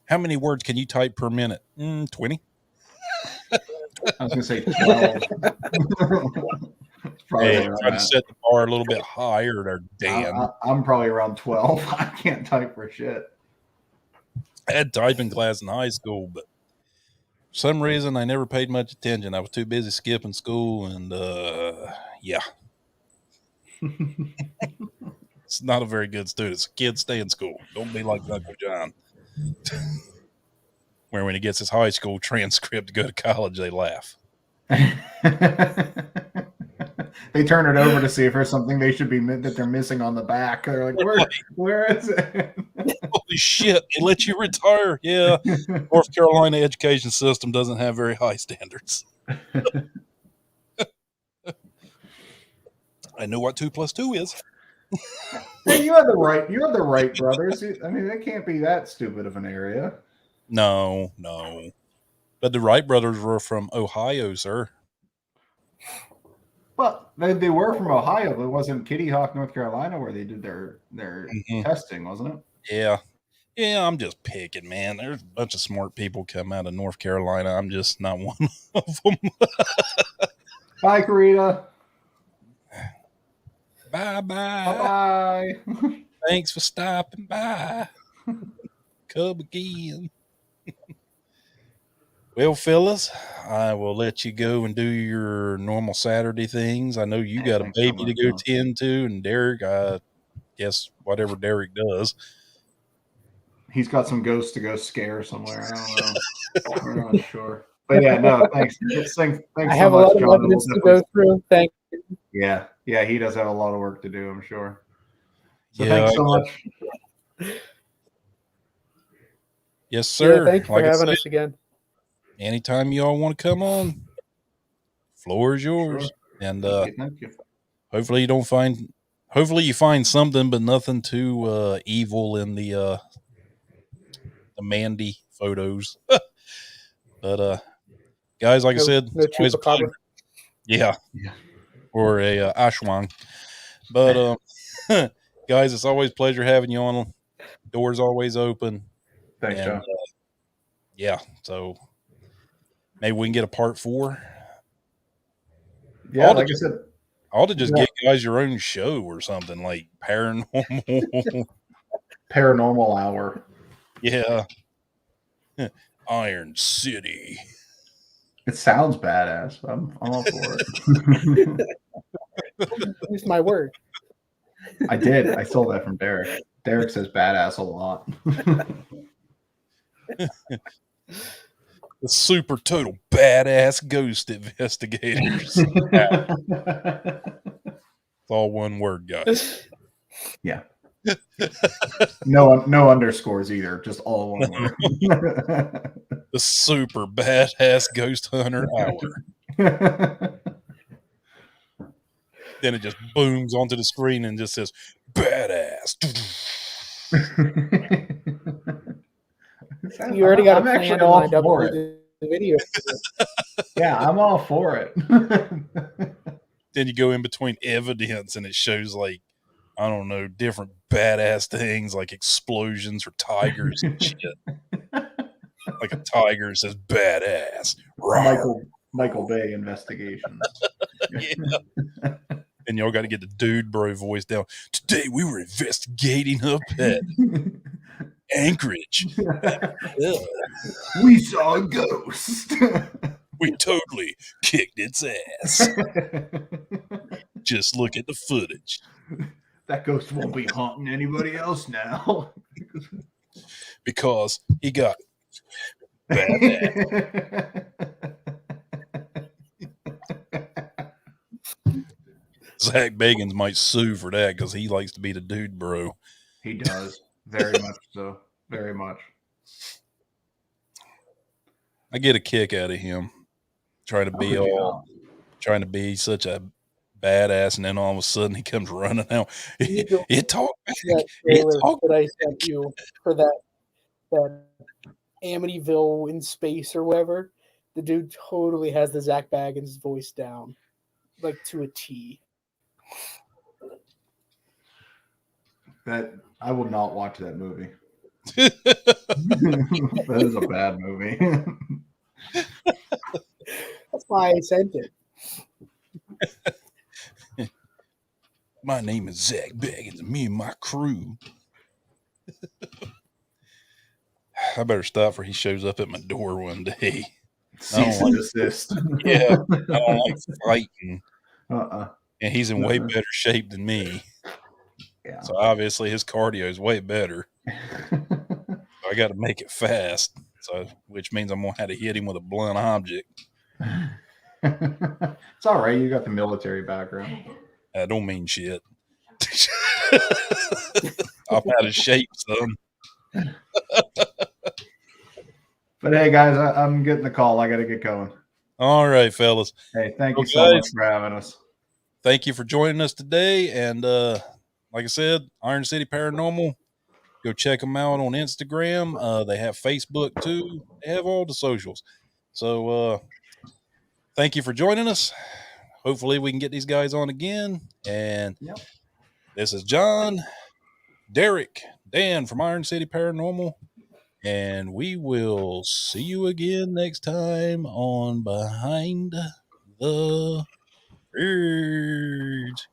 How many words can you type per minute? 20. I was going to say 12. Hey, trying to set the bar a little bit higher there, Dan. I'm probably around 12. I can't type for shit. I had typing class in high school, but for some reason I never paid much attention. I was too busy skipping school, and yeah. It's not a very good student. Kids, stay in school. Don't be like Uncle John. Where when he gets his high school transcript to go to college, they laugh. They turn it over to see if there's something they should be that they're missing on the back. They're like, where is it? Holy shit! It lets you retire. Yeah, North Carolina education system doesn't have very high standards. I know what 2 + 2 is. Hey, you have the right brothers. I mean, they can't be that stupid of an area. No. But the Wright brothers were from Ohio, sir. Well, they were from Ohio, but it wasn't Kitty Hawk, North Carolina, where they did their testing, wasn't it? Yeah, I'm just picking, man. There's a bunch of smart people come out of North Carolina. I'm just not one of them. Bye, Karita. Bye. Thanks for stopping by. Come again. Well, fellas, I will let you go and do your normal Saturday things. I know you got a baby to go tend to, and Derek, I guess whatever Derek does. He's got some ghosts to go scare somewhere. I don't know. We're not sure. But yeah, no, thanks. Thanks I have so a much, lot of John. evidence to go through. Thank you. Yeah, he does have a lot of work to do, I'm sure. So Yeah, thanks so much. Yes, sir. Yeah, thank you for having us again. Anytime you all want to come on, floor is yours. Sure. And thank you. Hopefully you find something, but nothing too evil in the Mandy photos. But guys, like I said, it's always a pleasure. Yeah. Or a ashwang. But guys, it's always a pleasure having you on. Doors always open. Thanks, John. Yeah, so maybe we can get a part 4. Yeah, like I said, ought to just get you guys your own show or something like paranormal. Paranormal Hour. Yeah. Iron City. It sounds badass. I'm all for it. Use my word. I did. I stole that from Derek. Derek says badass a lot. The super total badass ghost investigators. It's all one word, guys. Yeah. No underscores either. Just all one word. The super badass ghost hunter hour. Then it just booms onto the screen and just says badass. You already got I'm a actually plan all lined up for to it. do the video. Yeah, I'm all for it. Then you go in between evidence and it shows like, I don't know, different badass things like explosions or tigers and shit. Like a tiger says badass. Michael Bay investigations. Yeah. And y'all got to get the dude bro voice down. Today we were investigating up at Anchorage. We saw a ghost. We totally kicked its ass. Just look at the footage. That ghost won't be haunting anybody else now. Because he got badass. Zach Bagans might sue for that because he likes to be the dude bro. He does. Very much so. Very much. I get a kick out of him trying to be such a badass, and then all of a sudden he comes running out. It talked back. That I sent you for that Amityville in space or whatever. The dude totally has the Zach Baggins voice down, like to a T. That I will not watch that movie. That is a bad movie. That's why I sent it. My name is Zach Baggins, and me and my crew. I better stop before he shows up at my door one day. Cease and desist. Yeah, I don't like fighting. And he's in way better shape than me. Yeah. So obviously his cardio is way better. I got to make it fast. So, which means I'm gonna have to hit him with a blunt object. It's all right. You got the military background. I don't mean shit. I'm out of shape, son. But hey, guys, I'm getting the call. I got to get going. All right, fellas. Hey, thank you so much for having us. Thank you for joining us today. And like I said, Iron City Paranormal. Go check them out on Instagram. They have Facebook too. They have all the socials. So thank you for joining us. Hopefully we can get these guys on again. And This is John, Derek, Dan from Iron City Paranormal. And we will see you again next time on Behind the Birds.